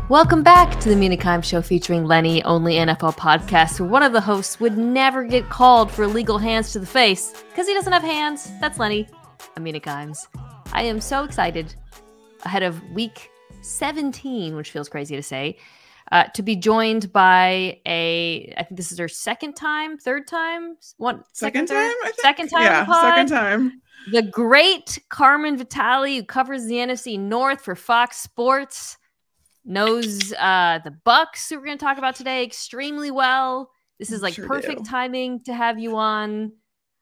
Welcome back to the Mina Show featuring Lenny, only NFL podcast where one of the hosts would never get called for illegal hands to the face because he doesn't have hands. That's Lenny. I'm Mina Kimes. I am so excited ahead of week 17, which feels crazy to say, to be joined by I think this is her second time. The great Carmen Vitali, who covers the NFC North for Fox Sports, knows the Bucs, who we're going to talk about today, extremely well. This is like perfect timing to have you on.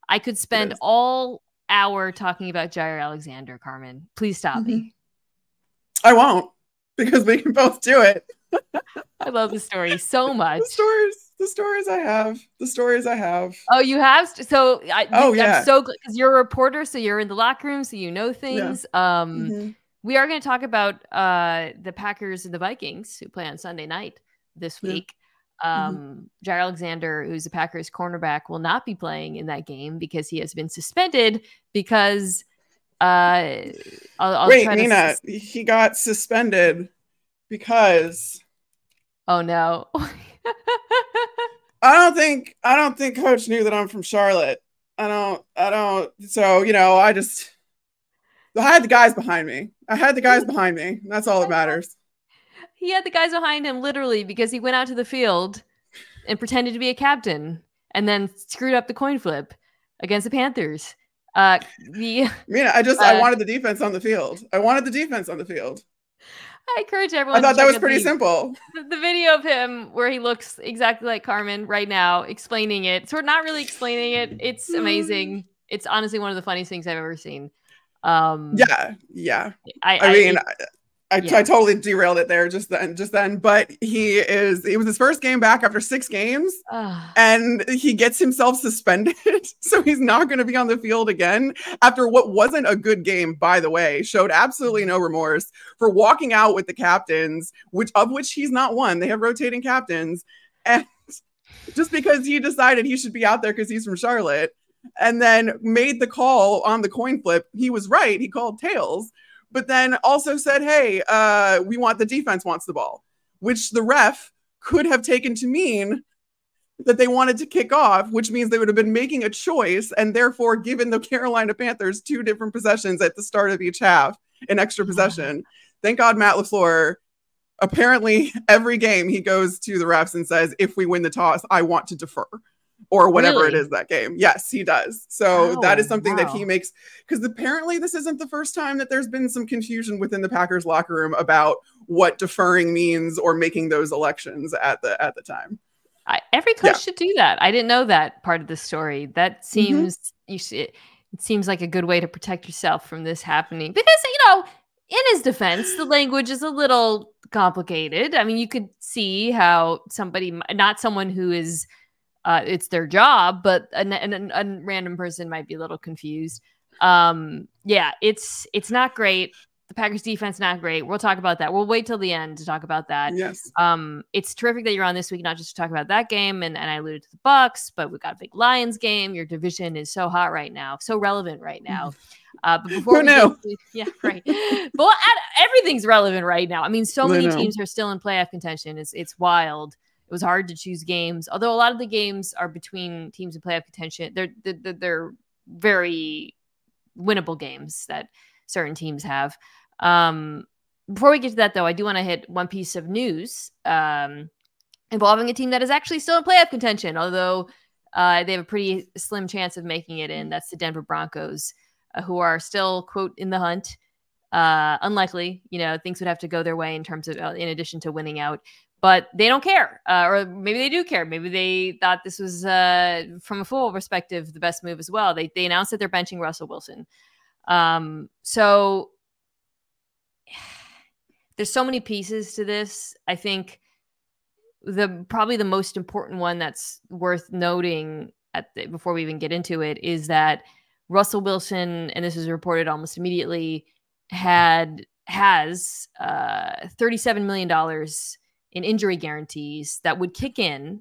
I could spend all hour talking about Jaire Alexander, Carmen. Please stop me. I won't, because we can both do it. I love the story so much. The stories I have. Oh, you have? So yeah. I'm so glad because you're a reporter, so you're in the locker room, so you know things. Yeah. We are going to talk about the Packers and the Vikings, who play on Sunday night this week. Jaire Alexander, who's the Packers cornerback, will not be playing in that game because he has been suspended because Mina, he got suspended because... Oh, no. I don't think Coach knew that I'm from Charlotte. I don't. So, I had the guys behind me. That's all that matters. He had the guys behind him literally because he went out to the field and pretended to be a captain and then screwed up the coin flip against the Panthers. I wanted the defense on the field. I encourage everyone. I thought that was pretty simple. The video of him where he looks exactly like Carmen right now, explaining it. So we're not really explaining it. It's amazing. It's honestly one of the funniest things I've ever seen. Yeah. I totally derailed it there just then. But it was his first game back after 6 games, and he gets himself suspended. So he's not going to be on the field again after what wasn't a good game, by the way. Showed absolutely no remorse for walking out with the captains, which he's not one. They have rotating captains. And just because he decided he should be out there because he's from Charlotte and then made the call on the coin flip, he was right. He called tails. But then also said, hey, the defense wants the ball, which the ref could have taken to mean that they wanted to kick off, which means they would have been making a choice and therefore given the Carolina Panthers 2 different possessions at the start of each half, an extra possession. Thank God Matt LaFleur, apparently every game he goes to the refs and says, if we win the toss, I want to defer. Or whatever it is that game. Yes, he does. So that is something that he makes, because apparently this isn't the first time that there's been some confusion within the Packers locker room about what deferring means or making those elections at the time. Every coach should do that. I didn't know that part of the story. That seems it seems like a good way to protect yourself from this happening, because in his defense, the language is a little complicated. I mean, you could see how somebody, not someone who is it's their job, but a random person might be a little confused. It's not great. The Packers defense, not great. We'll talk about that. We'll wait till the end to talk about that. Yes. It's terrific that you're on this week, not just to talk about that game. And I alluded to the Bucs, but we've got a big Lions game. Your division is so hot right now, so relevant right now. But before everything's relevant right now. I mean, so many teams are still in playoff contention. It's wild. It was hard to choose games, although a lot of the games are between teams in playoff contention. They're very winnable games that certain teams have. Before we get to that, though, I do want to hit one piece of news involving a team that is actually still in playoff contention, although they have a pretty slim chance of making it in. That's the Denver Broncos, who are still, quote, in the hunt. Unlikely, things would have to go their way in terms of, in addition to winning out. But they don't care, or maybe they do care. Maybe they thought this was, from a football perspective, the best move as well. They announced that they're benching Russell Wilson. So there's so many pieces to this. I think probably the most important one that's worth noting before we even get into it is that Russell Wilson, and this was reported almost immediately, has $37 million in injury guarantees that would kick in.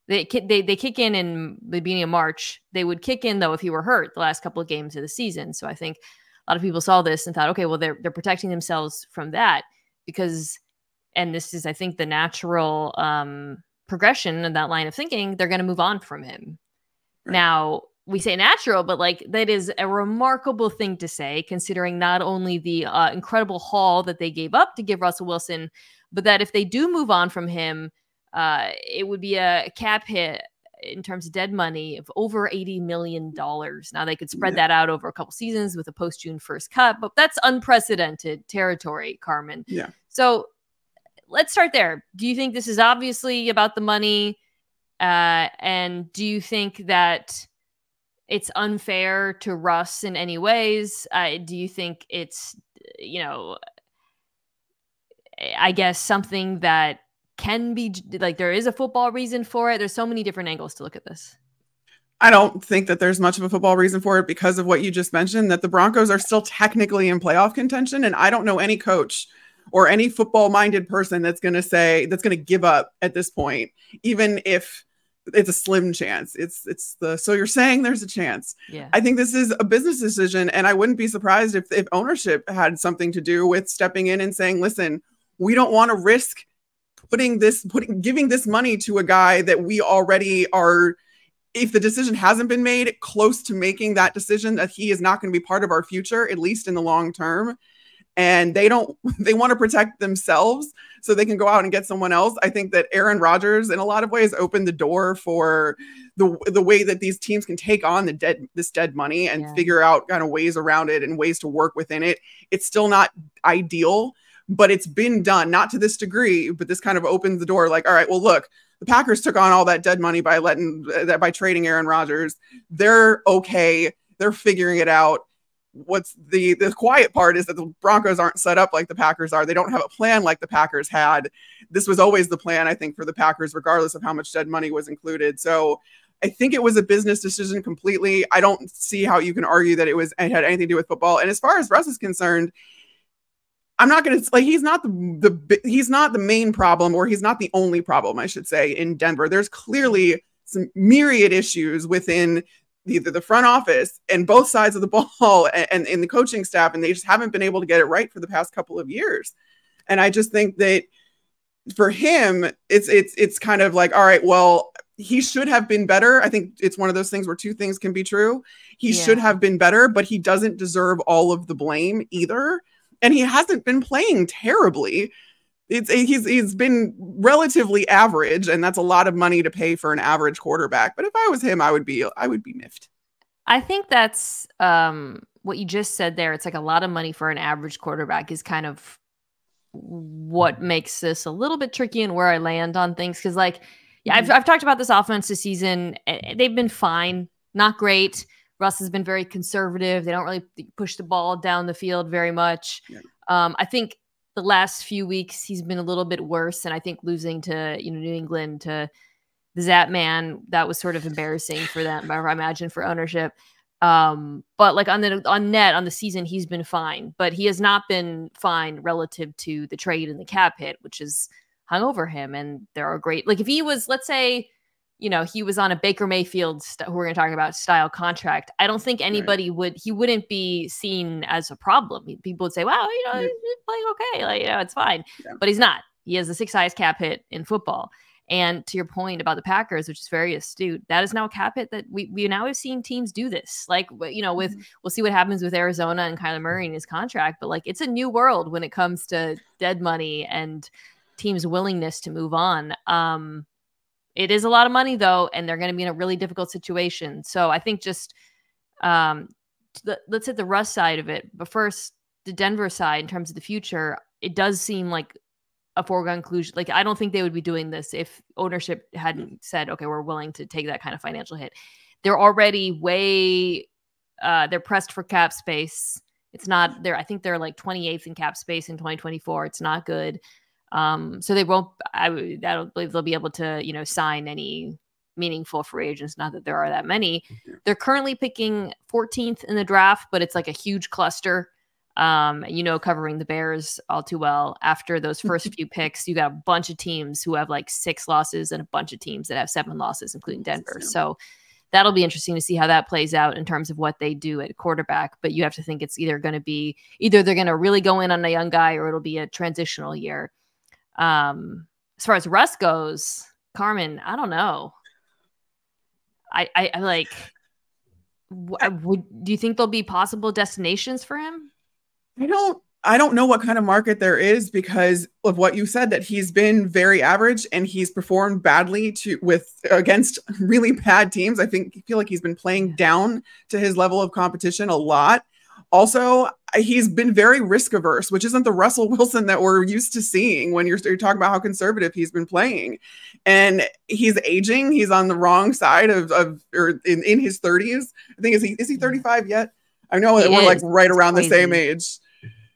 They kick in the beginning of March. They would kick in, though, if he were hurt the last couple of games of the season. So I think a lot of people saw this and thought, okay, well, they're protecting themselves from that, because and this is, I think, the natural progression in that line of thinking, they're going to move on from him. Right. Now, we say natural, but like that is a remarkable thing to say, considering not only the incredible haul that they gave up to give Russell Wilson, but that if they do move on from him, it would be a cap hit in terms of dead money of over $80 million. Now they could spread that out over a couple seasons with a post-June 1st cut, but that's unprecedented territory, Carmen. Yeah. So let's start there. Do you think this is obviously about the money? And do you think that it's unfair to Russ in any ways? Do you think it's, I guess something that can be like, there is a football reason for it? There's so many different angles to look at this. I don't think that there's much of a football reason for it because of what you just mentioned, that the Broncos are still technically in playoff contention. And I don't know any coach or any football minded person that's going to give up at this point, even if it's a slim chance. So you're saying there's a chance. Yeah. I think this is a business decision. And I wouldn't be surprised if ownership had something to do with stepping in and saying, listen, we don't want to risk giving this money to a guy that we already are, if the decision hasn't been made, close to making that decision, that he is not going to be part of our future, at least in the long term. And they want to protect themselves so they can go out and get someone else. I think that Aaron Rodgers, in a lot of ways, opened the door for the way that these teams can take on this dead money and figure out kind of ways around it and ways to work within it. It's still not ideal, but it's been done, not to this degree, but this kind of opens the door. Like, all right, well, look, the Packers took on all that dead money by trading Aaron Rodgers. They're okay. They're figuring it out. What's the quiet part is that the Broncos aren't set up like the Packers are. They don't have a plan like the Packers had. This was always the plan, I think, for the Packers, regardless of how much dead money was included. So I think it was a business decision completely. I don't see how you can argue that it had anything to do with football. And as far as Russ is concerned, I'm not going to like, he's not the main problem, or he's not the only problem, I should say, in Denver. There's clearly some myriad issues within either the front office and both sides of the ball and in the coaching staff, and they just haven't been able to get it right for the past couple of years. And I just think that for him, it's kind of like, all right, well, he should have been better. I think it's one of those things where two things can be true. He should have been better, but he doesn't deserve all of the blame either. And he hasn't been playing terribly. He's been relatively average, and that's a lot of money to pay for an average quarterback. But if I was him, I would be miffed. I think that's what you just said there. It's like a lot of money for an average quarterback is kind of what makes this a little bit tricky and where I land on things. Because I've talked about this offense this season. They've been fine, not great. Russ has been very conservative. They don't really push the ball down the field very much. Yeah. I think the last few weeks he's been a little bit worse, and I think losing to New England to the Zap Man, that was sort of embarrassing for them, I imagine, for ownership. But like on the season, he's been fine, but he has not been fine relative to the trade and the cap hit, which has hung over him. And there are great, like if he was, let's say, he was on a Baker Mayfield, who we're going to talk about, style contract, I don't think anybody wouldn't be seen as a problem. People would say, wow, he's playing okay. It's fine. Yeah. But he's not. He has the 6th highest cap hit in football. And to your point about the Packers, which is very astute, that is now a cap hit that we now have seen teams do this. Like, we'll see what happens with Arizona and Kyler Murray in his contract. But it's a new world when it comes to dead money and teams' willingness to move on. It is a lot of money, though, and they're going to be in a really difficult situation. So I think just let's hit the Russ side of it. But first, the Denver side, in terms of the future, it does seem like a foregone conclusion. Like, I don't think they would be doing this if ownership hadn't said, okay, we're willing to take that kind of financial hit. They're already they're pressed for cap space. It's not there. I think they're like 28th in cap space in 2024. It's not good. So they won't, I don't believe they'll be able to, sign any meaningful free agents. Not that there are that many. They're currently picking 14th in the draft, but it's like a huge cluster. Covering the Bears all too well. After those first few picks, you got a bunch of teams who have like 6 losses and a bunch of teams that have 7 losses, including Denver. So that'll be interesting to see how that plays out in terms of what they do at quarterback. But you have to think it's either they're going to really go in on a young guy, or it'll be a transitional year. As far as Russ goes, Carmen, I don't know. I like. Do you think there'll be possible destinations for him? I don't know what kind of market there is because of what you said, that he's been very average and he's performed badly against really bad teams. I feel like he's been playing down to his level of competition a lot. Also, he's been very risk averse, which isn't the Russell Wilson that we're used to seeing when you're talking about how conservative he's been playing. And he's aging. He's on the wrong side or in his 30s. I think, is he 35 yet? I know that we're like right around the same age.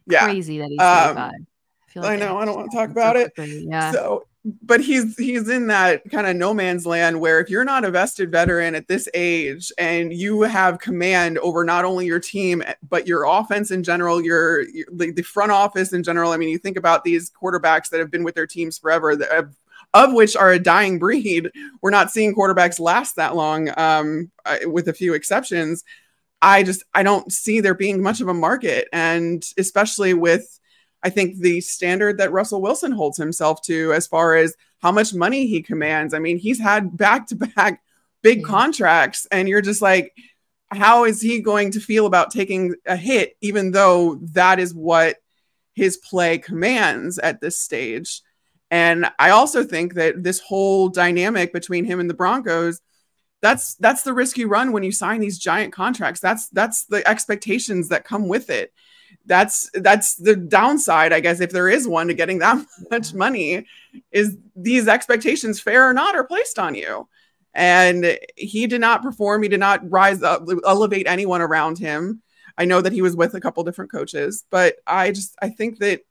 Yeah. Crazy that he's 35. I know. I don't want to talk about it. Yeah. So, but he's in that kind of no man's land where if you're not a vested veteran at this age and you have command over not only your team, but your offense in general, the front office in general. I mean, you think about these quarterbacks that have been with their teams forever, of which are a dying breed. We're not seeing quarterbacks last that long, with a few exceptions. I don't see there being much of a market. And especially with, I think, the standard that Russell Wilson holds himself to as far as how much money he commands. I mean, he's had back-to-back big contracts, and you're just like, how is he going to feel about taking a hit, even though that is what his play commands at this stage? And I also think that this whole dynamic between him and the Broncos, that's the risk you run when you sign these giant contracts. That's the expectations that come with it. That's the downside, I guess, if there is one, to getting that much money, is these expectations, fair or not, are placed on you. And he did not perform. He did not rise up, elevate anyone around him. I know that he was with a couple different coaches, but I think that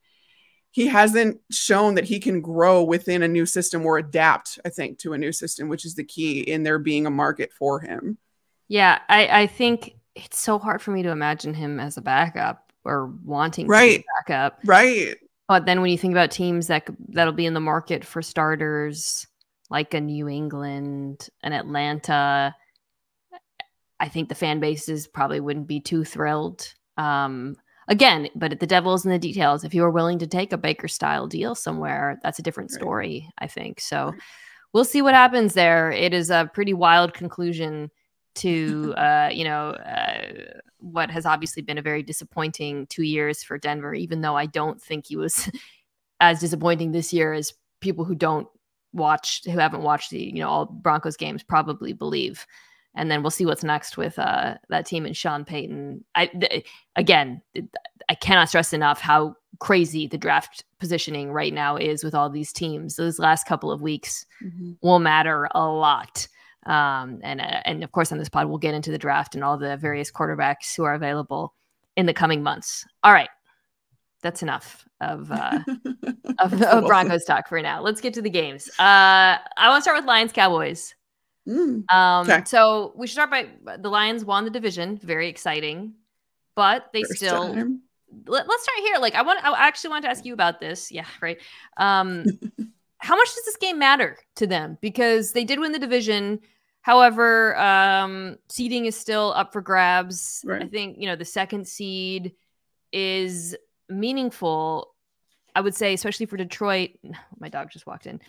he hasn't shown that he can grow within a new system or adapt, I think, to a new system, which is the key in there being a market for him. Yeah, I think it's so hard for me to imagine him as a backup or wanting to be a backup. Right. But then when you think about teams that'll be in the market for starters, like a New England, an Atlanta, I think the fan bases probably wouldn't be too thrilled. Again, but the devil's in the details. If you are willing to take a Baker-style deal somewhere, that's a different story, I think. So we'll see what happens there. It is a pretty wild conclusion to, what has obviously been a very disappointing 2 years for Denver, even though I don't think he was as disappointing this year as people who haven't watched the, all Broncos games probably believe. And then we'll see what's next with that team and Sean Payton. I cannot stress enough how crazy the draft positioning right now is with all these teams. Those last couple of weeks will matter a lot. And of course, on this pod, we'll get into the draft and all the various quarterbacks who are available in the coming months. All right. That's enough of Broncos talk for now. Let's get to the games. I want to start with Lions Cowboys. Okay. So we should start by the Lions won the division. Very exciting, but they let's start here. Like I actually want to ask you about this. Yeah. Right. How much does this game matter to them? Because they did win the division. However, seeding is still up for grabs. Right. I think, the second seed is meaningful, I would say, especially for Detroit. My dog just walked in.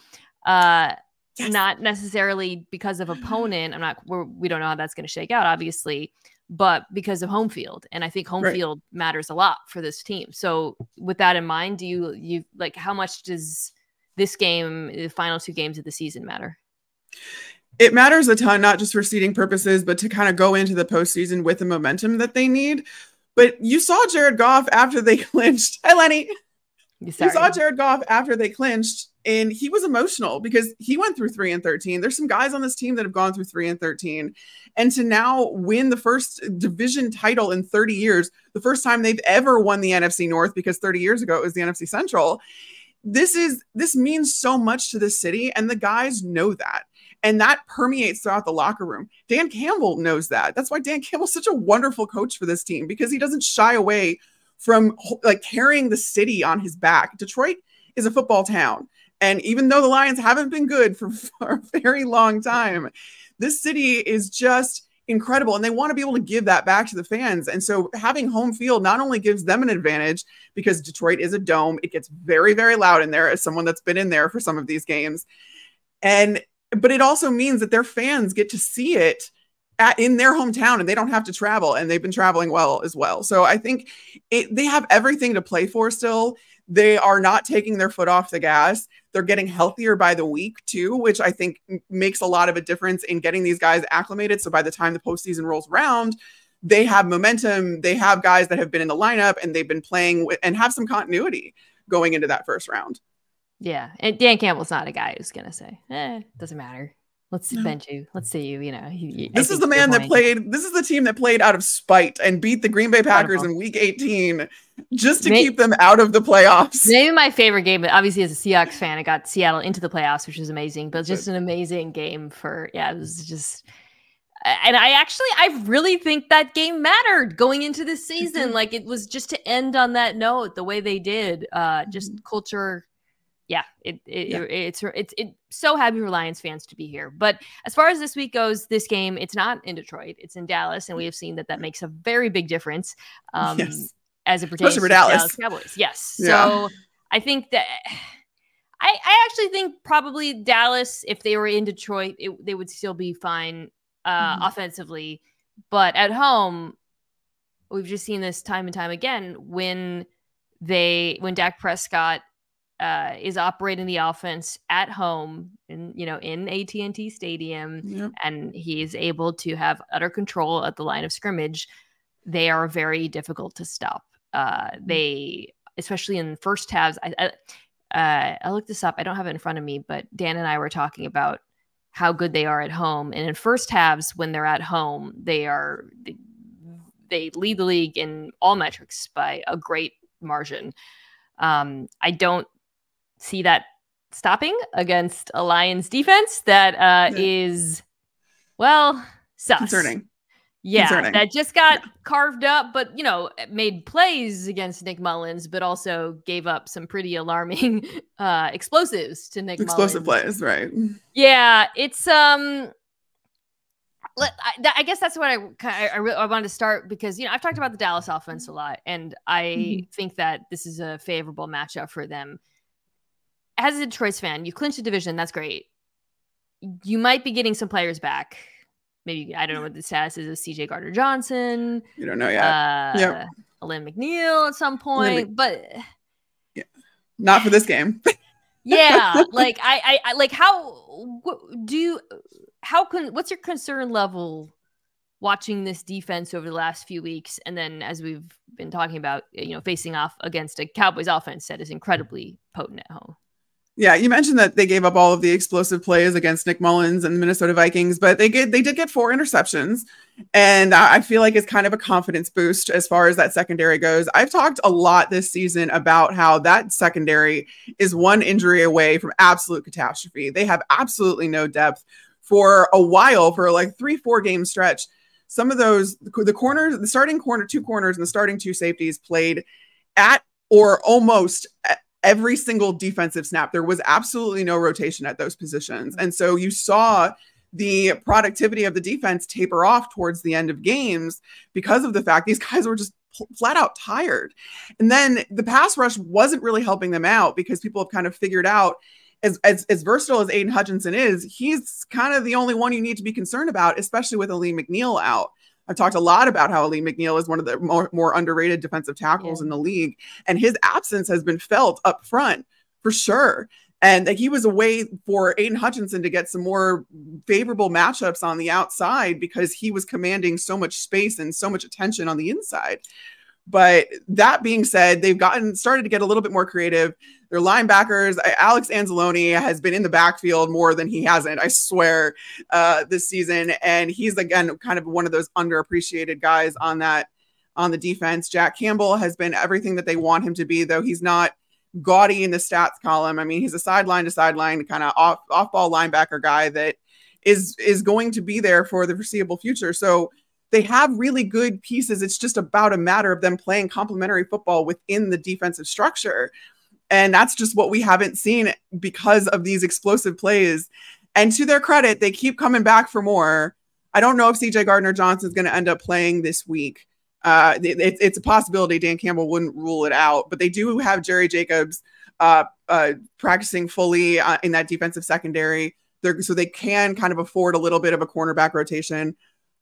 Yes. Not necessarily because of opponent. We don't know how that's going to shake out, obviously, but because of home field. And I think home field matters a lot for this team. So with that in mind, do you like, how much does this game, the final two games of the season, matter? It matters a ton, not just for seeding purposes, but to kind of go into the postseason with the momentum that they need. But you saw Jared Goff after they clinched. Hi, Lenny. You saw Jared Goff after they clinched, and he was emotional because he went through 3-13. There's some guys on this team that have gone through 3-13. And to now win the first division title in 30 years, the first time they've ever won the NFC North, because 30 years ago it was the NFC Central. This means so much to this city, and the guys know that. And that permeates throughout the locker room. Dan Campbell knows that. That's why Dan Campbell's such a wonderful coach for this team, because he doesn't shy away from like carrying the city on his back. Detroit is a football town. And even though the Lions haven't been good for a very long time, this city is just incredible. And they want to be able to give that back to the fans. And so having home field not only gives them an advantage because Detroit is a dome, it gets very, very loud in there as someone that's been in there for some of these games. But it also means that their fans get to see it in their hometown and they don't have to travel, and they've been traveling well as well. So I think they have everything to play for still. They are not taking their foot off the gas. They're getting healthier by the week too, which I think makes a lot of a difference in getting these guys acclimated. So by the time the postseason rolls around, they have momentum. They have guys that have been in the lineup and they've been playing and have some continuity going into that first round. Yeah. And Dan Campbell's not a guy who's going to say, doesn't matter. Let's bench you. Let's see you. This is the man that played. This is the team that played out of spite and beat the Green Bay Packers in Week 18 just to keep them out of the playoffs. Maybe my favorite game, obviously as a Seahawks fan, it got Seattle into the playoffs, which was amazing. But just an amazing game it was just. And I really think that game mattered going into this season. Like it was just to end on that note, the way they did. Just culture. Yeah, it's so happy for Lions fans to be here. But as far as this week goes, this game, it's not in Detroit, it's in Dallas, and we have seen that makes a very big difference as it pertains to Dallas Cowboys. Yes, so I think that I actually think probably Dallas, if they were in Detroit, they would still be fine offensively, but at home, we've just seen this time and time again when Dak Prescott is operating the offense at home in AT&T Stadium, and he is able to have utter control at the line of scrimmage. They are very difficult to stop. They, especially in first halves, I looked this up. I don't have it in front of me, but Dan and I were talking about how good they are at home. And in first halves, when they're at home, they lead the league in all metrics by a great margin. I don't see that stopping against a Lions defense that is, sus. Concerning. Yeah, concerning. That just got carved up, but, made plays against Nick Mullins, but also gave up some pretty alarming explosives to Nick Mullins. Explosive plays, right. Yeah, it's, I guess that's what I wanted to start because, I've talked about the Dallas offense a lot, and I think that this is a favorable matchup for them. As a Detroit fan, you clinched the division. That's great. You might be getting some players back. Maybe, I don't know what the status is of CJ Gardner-Johnson. You don't know yet. Lynn McNeil at some point, but not for this game. Yeah. Like I like what's your concern level watching this defense over the last few weeks? And then as we've been talking about, facing off against a Cowboys offense that is incredibly potent at home. Yeah, you mentioned that they gave up all of the explosive plays against Nick Mullins and the Minnesota Vikings, but they did get 4 interceptions. And I feel like it's kind of a confidence boost as far as that secondary goes. I've talked a lot this season about how that secondary is one injury away from absolute catastrophe. They have absolutely no depth for a while, for like 3-4 game stretch. Some of those, the corners, the starting corner, 2 corners and the starting 2 safeties played at or almost every single defensive snap. There was absolutely no rotation at those positions. And so you saw the productivity of the defense taper off towards the end of games because of the fact these guys were just flat out tired. And then the pass rush wasn't really helping them out because people have kind of figured out as versatile as Aiden Hutchinson is, he's kind of the only one you need to be concerned about, especially with Aleem McNeil out. I've talked a lot about how Aleem McNeil is one of the more underrated defensive tackles in the league, and his absence has been felt up front for sure. And he was a way for Aiden Hutchinson to get some more favorable matchups on the outside because he was commanding so much space and so much attention on the inside. But that being said, they've started to get a little bit more creative. Their linebackers, Alex Anzalone has been in the backfield more than he hasn't, I swear, this season. And he's, again, kind of one of those underappreciated guys on the defense. Jack Campbell has been everything that they want him to be, though he's not gaudy in the stats column. I mean, he's a sideline to sideline kind of off-ball linebacker guy that is going to be there for the foreseeable future. So they have really good pieces. It's just about a matter of them playing complementary football within the defensive structure. And that's just what we haven't seen because of these explosive plays. And to their credit, they keep coming back for more. I don't know if CJ Gardner-Johnson is going to end up playing this week. It's a possibility. Dan Campbell wouldn't rule it out, but they do have Jerry Jacobs practicing fully in that defensive secondary. So they can kind of afford a little bit of a cornerback rotation.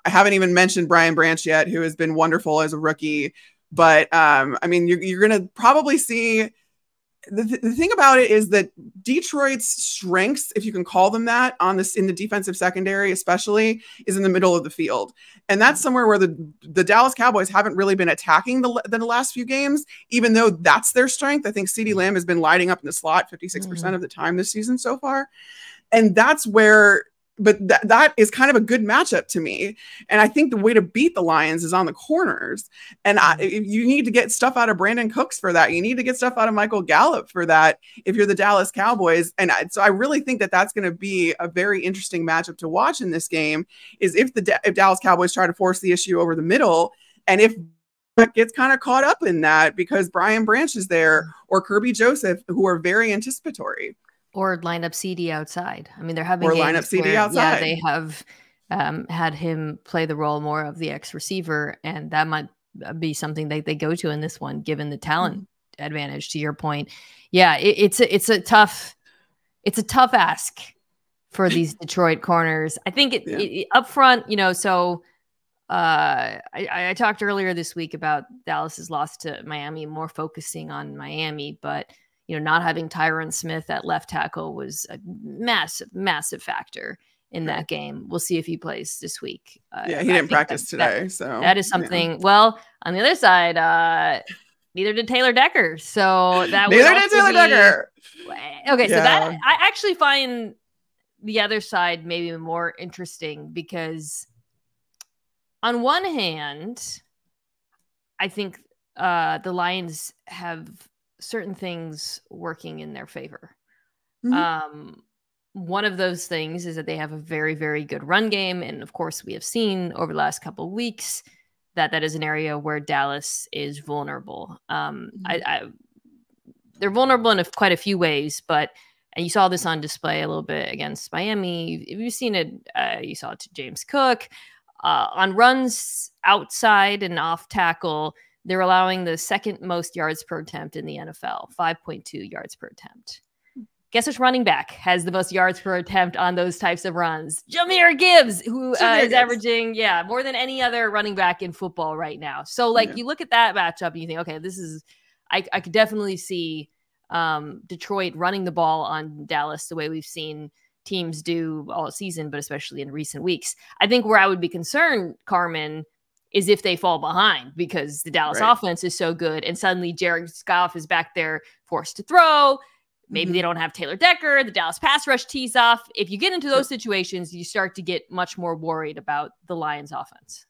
I haven't even mentioned Brian Branch yet, who has been wonderful as a rookie. But I mean, you're going to probably see the thing about it is that Detroit's strengths, if you can call them that, in the defensive secondary, especially, is in the middle of the field. And that's somewhere where the Dallas Cowboys haven't really been attacking the last few games, even though that's their strength. I think CeeDee Lamb has been lighting up in the slot 56% of the time this season so far. And that's where, but that is kind of a good matchup to me. And I think the way to beat the Lions is on the corners. And you need to get stuff out of Brandon Cooks for that. You need to get stuff out of Michael Gallup for that if you're the Dallas Cowboys. And so I really think that that's going to be a very interesting matchup to watch in this game, is if Dallas Cowboys try to force the issue over the middle, and if gets kind of caught up in that because Brian Branch is there or Kirby Joseph, who are very anticipatory. Or line up CD outside. I mean, they're having line up CD outside. Yeah, they have had him play the role more of the X receiver, and that might be something that they go to in this one, given the talent advantage. To your point, yeah, it's a tough ask for these Detroit corners. I think up front, So I talked earlier this week about Dallas's loss to Miami, more focusing on Miami, but not having Tyron Smith at left tackle was a massive factor in that game. We'll see if he plays this week. He didn't practice today. So that is something. Yeah. Well, on the other side, neither did Taylor Decker. So that neither did Taylor Decker. Okay, so that I actually find the other side maybe more interesting, because on one hand, I think the Lions have certain things working in their favor. One of those things is that they have a very, very good run game. And of course, we have seen over the last couple of weeks that is an area where Dallas is vulnerable. They're vulnerable in quite a few ways, and you saw this on display a little bit against Miami. If you've seen it, you saw it to James Cook. On runs outside and off tackle, they're allowing the second most yards per attempt in the NFL, 5.2 yards per attempt. Guess which running back has the most yards per attempt on those types of runs? Jahmyr Gibbs, who is averaging, more than any other running back in football right now. So, you look at that matchup and you think, okay, this is, I could definitely see Detroit running the ball on Dallas the way we've seen teams do all season, but especially in recent weeks. I think where I would be concerned, Carmen, is if they fall behind, because the Dallas offense is so good and suddenly Jared Goff is back there forced to throw. Maybe they don't have Taylor Decker. The Dallas pass rush tees off. If you get into those situations, you start to get much more worried about the Lions offense.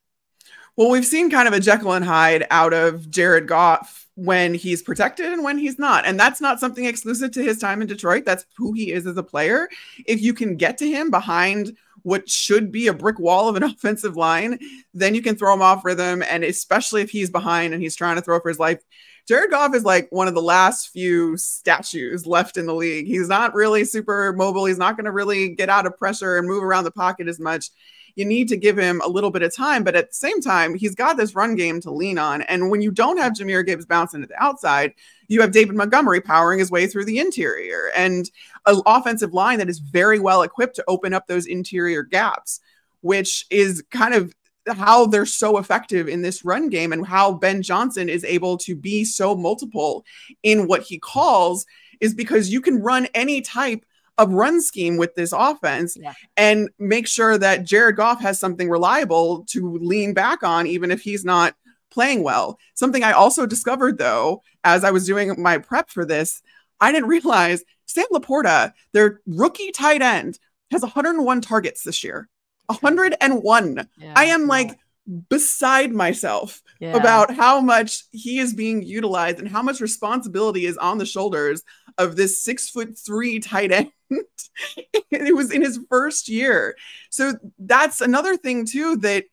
Well, we've seen kind of a Jekyll and Hyde out of Jared Goff when he's protected and when he's not. And that's not something exclusive to his time in Detroit. That's who he is as a player. If you can get to him behind what should be a brick wall of an offensive line, then you can throw him off rhythm. And especially if he's behind and he's trying to throw for his life, Jared Goff is like one of the last few statues left in the league. He's not really super mobile. He's not going to really get out of pressure and move around the pocket as much. You need to give him a little bit of time, but at the same time, he's got this run game to lean on. And when you don't have Jahmyr Gibbs bouncing to the outside, you have David Montgomery powering his way through the interior, and an offensive line that is very well equipped to open up those interior gaps, which is kind of how they're so effective in this run game, and how Ben Johnson is able to be so multiple in what he calls, is because you can run any type of run scheme with this offense and make sure that Jared Goff has something reliable to lean back on, even if he's not playing well. Something I also discovered, though, as I was doing my prep for this, I didn't realize Sam Laporta, their rookie tight end, has 101 targets this year. 101. I am beside myself about how much he is being utilized and how much responsibility is on the shoulders of this 6'3" tight end. It was in his first year. So that's another thing too, that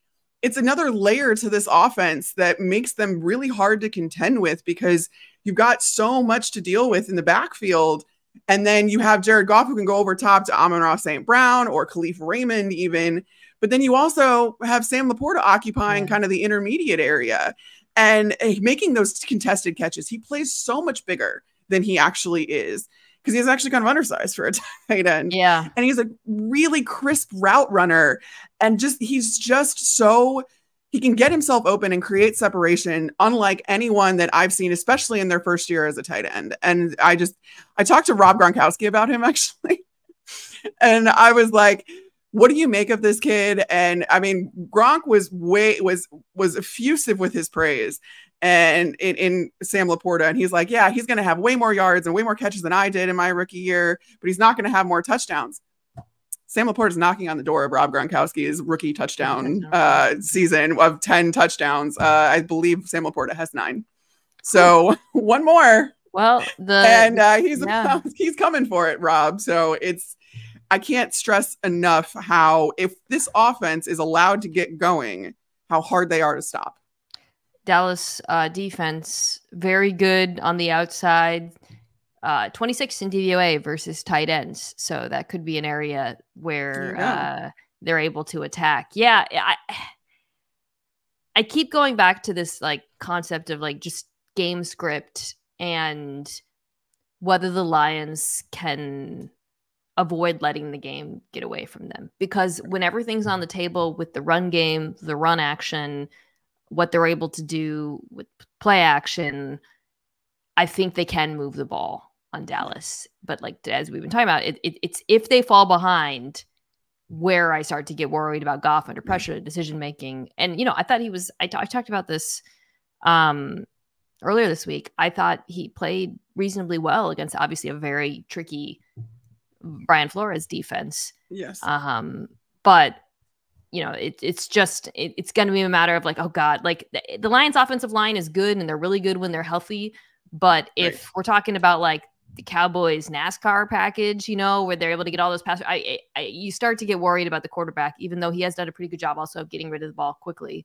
it's another layer to this offense that makes them really hard to contend with, because you've got so much to deal with in the backfield. And then you have Jared Goff, who can go over top to Amon-Ra St. Brown or Khalif Raymond even. But then you also have Sam Laporta occupying kind of the intermediate area and making those contested catches. He plays so much bigger than he actually is, because he's actually kind of undersized for a tight end. Yeah. And he's a really crisp route runner. And he's just so, he can get himself open and create separation, unlike anyone that I've seen, especially in their first year as a tight end. And I talked to Rob Gronkowski about him, actually. And I was like, what do you make of this kid? And I mean, Gronk was effusive with his praise and in Sam Laporta. And he's like, yeah, he's going to have way more yards and way more catches than I did in my rookie year, but he's not going to have more touchdowns. Sam Laporta is knocking on the door of Rob Gronkowski's rookie touchdown season of 10 touchdowns. I believe Sam Laporta has 9. So one more. Well, he's coming for it, Rob. So I can't stress enough how, if this offense is allowed to get going, how hard they are to stop. Dallas defense, very good on the outside, 26 in DVOA versus tight ends. So that could be an area where they're able to attack. Yeah, I keep going back to this like concept of like just game script and whether the Lions can avoid letting the game get away from them. Because when everything's on the table with the run game, the run action, what they're able to do with play action, I think they can move the ball on Dallas. But like, as we've been talking about, it's if they fall behind where I start to get worried about Goff under pressure, decision-making. And, I thought I talked about this earlier this week. I thought he played reasonably well against obviously a very tricky Brian Flores defense. Yes. But it's going to be a matter of like, oh God, like the Lions offensive line is good and they're really good when they're healthy. But if we're talking about like the Cowboys NASCAR package, where they're able to get all those passes, you start to get worried about the quarterback, even though he has done a pretty good job also of getting rid of the ball quickly.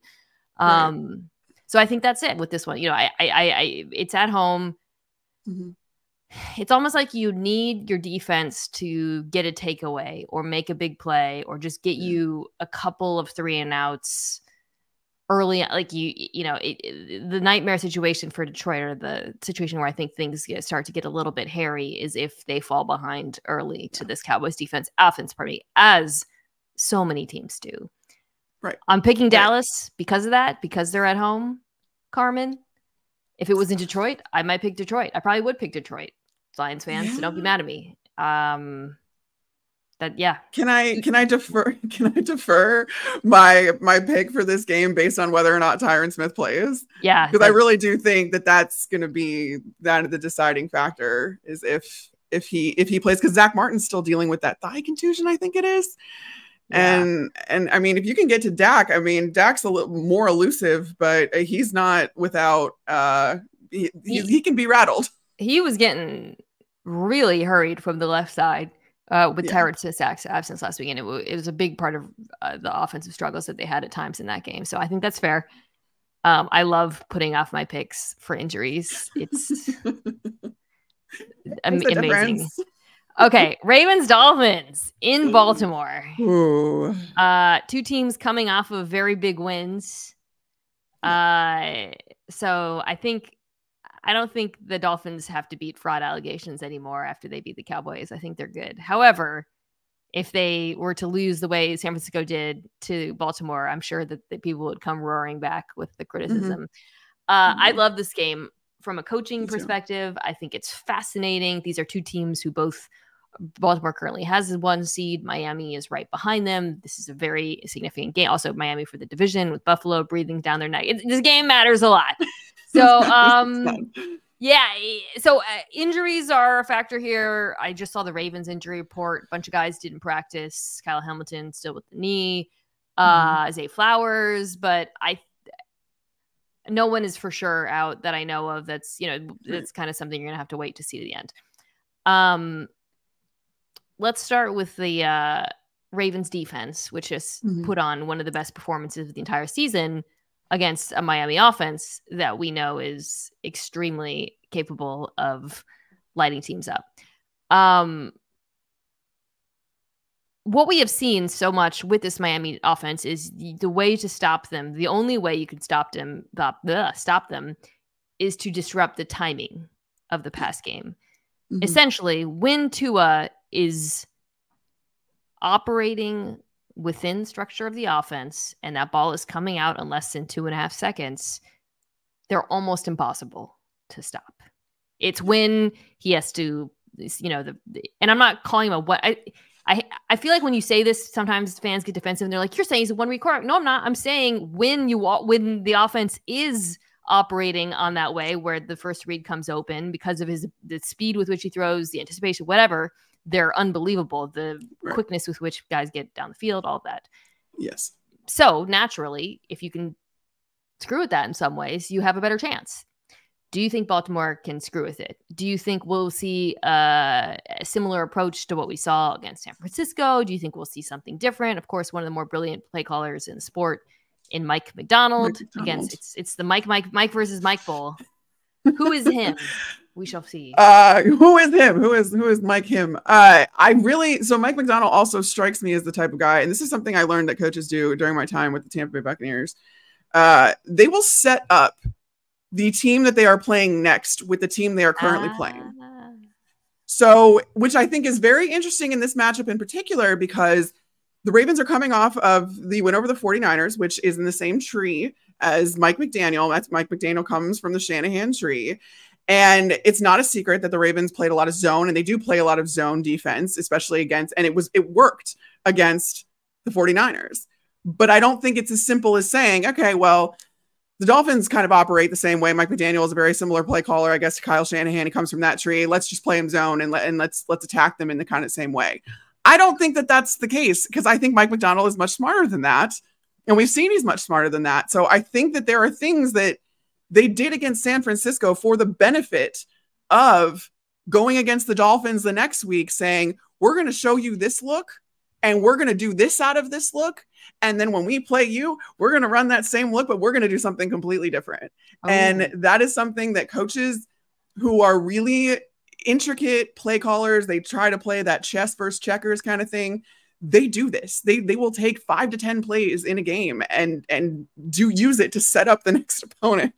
So I think that's it with this one. It's at home. Mm-hmm. It's almost like you need your defense to get a takeaway or make a big play or just get you a couple of 3-and-outs early. Like the nightmare situation for Detroit, or the situation where I think things start to get a little bit hairy, is if they fall behind early to this Cowboys offense, as so many teams do. Right. I'm picking Dallas because of that, because they're at home, Carmen. If it was in Detroit, I might pick Detroit. I probably would pick Detroit. Lions fans, so don't be mad at me. Can I defer my pick for this game based on whether or not Tyron Smith plays? Yeah, because I really do think that's going to be the deciding factor, is if he plays, because Zach Martin's still dealing with that thigh contusion, I think it is. Yeah. And I mean, if you can get to Dak, I mean, Dak's a little more elusive, but he's not without he can be rattled. He was getting really hurried from the left side with Tyron Smith's absence last week. And it was a big part of the offensive struggles that they had at times in that game. So I think that's fair. I love putting off my picks for injuries. It's amazing. Okay, Ravens-Dolphins in Baltimore. Ooh. 2 teams coming off of very big wins. So I don't think the Dolphins have to beat fraud allegations anymore after they beat the Cowboys. I think they're good. However, if they were to lose the way San Francisco did to Baltimore, I'm sure that the people would come roaring back with the criticism. I love this game from a coaching perspective. I think it's fascinating. These are 2 teams who both, Baltimore currently has 1 seed. Miami is right behind them. This is a very significant game. Also, Miami for the division, with Buffalo breathing down their neck. This game matters a lot. So, injuries are a factor here. I just saw the Ravens injury report. A bunch of guys didn't practice. Kyle Hamilton still with the knee. Zay Flowers, but no one is for sure out that I know of. That's kind of something you're gonna have to wait to see to the end. Let's start with the Ravens defense, which has put on one of the best performances of the entire season against a Miami offense that we know is extremely capable of lighting teams up. what we have seen so much with this Miami offense is the way to stop them. The only way you can stop them is to disrupt the timing of the pass game. Mm-hmm. Essentially, when Tua is operating within structure of the offense and that ball is coming out in less than 2.5 seconds, they're almost impossible to stop. It's when he has to, and I'm not calling him I feel like when you say this, sometimes fans get defensive and they're like, you're saying he's a one-read quarterback. No, I'm not. I'm saying when the offense is operating on that way where the first read comes open because of the speed with which he throws, the anticipation, whatever, they're unbelievable. The quickness with which guys get down the field, all of that. Yes. So naturally, if you can screw with that in some ways, you have a better chance. Do you think Baltimore can screw with it? Do you think we'll see a similar approach to what we saw against San Francisco? Do you think we'll see something different? Of course, one of the more brilliant play callers in the sport in Mike McDonald. Against it's the Mike versus Mike Bowl. Who is him? We shall see. Who is him? Who is Mike him? So Mike McDonald also strikes me as the type of guy, and this is something I learned that coaches do during my time with the Tampa Bay Buccaneers. They will set up the team that they are playing next with the team they are currently playing. So, which I think is very interesting in this matchup in particular, because the Ravens are coming off of the win over the 49ers, which is in the same tree as Mike McDaniel. That's Mike McDaniel comes from the Shanahan tree. And it's not a secret that the Ravens played a lot of zone, and they do play a lot of zone defense, especially against, and it worked against the 49ers. But I don't think it's as simple as saying, okay, well, the Dolphins kind of operate the same way. Mike McDaniel is a very similar play caller, I guess, to Kyle Shanahan. He comes from that tree. Let's just play him zone and let's attack them in the kind of same way. I don't think that that's the case, because I think Mike McDonald is much smarter than that. And we've seen he's much smarter than that. So I think that there are things that they did against San Francisco for the benefit of going against the Dolphins the next week, saying, we're going to show you this look and we're going to do this out of this look. And then when we play you, we're going to run that same look, but we're going to do something completely different. Oh. And that is something that coaches who are really intricate play callers, they try to play that chess versus checkers kind of thing. They do this. They will take 5 to 10 plays in a game and use it to set up the next opponent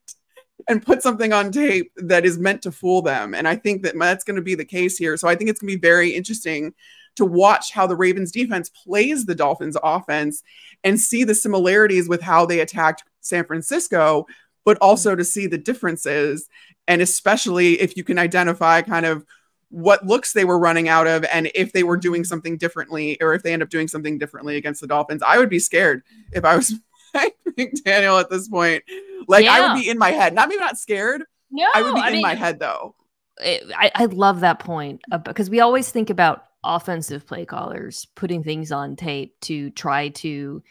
and put something on tape that is meant to fool them. And I think that that's going to be the case here. So I think it's going to be very interesting to watch how the Ravens defense plays the Dolphins offense and see the similarities with how they attacked San Francisco, but also to see the differences. And especially if you can identify kind of what looks they were running out of, and if they were doing something differently, or if they end up doing something differently against the Dolphins. I would be scared if I was Mike McDaniel at this point. Like, I would be in my head. Maybe not scared. No, I would be in my head though. I love that point, because we always think about offensive play callers putting things on tape to try to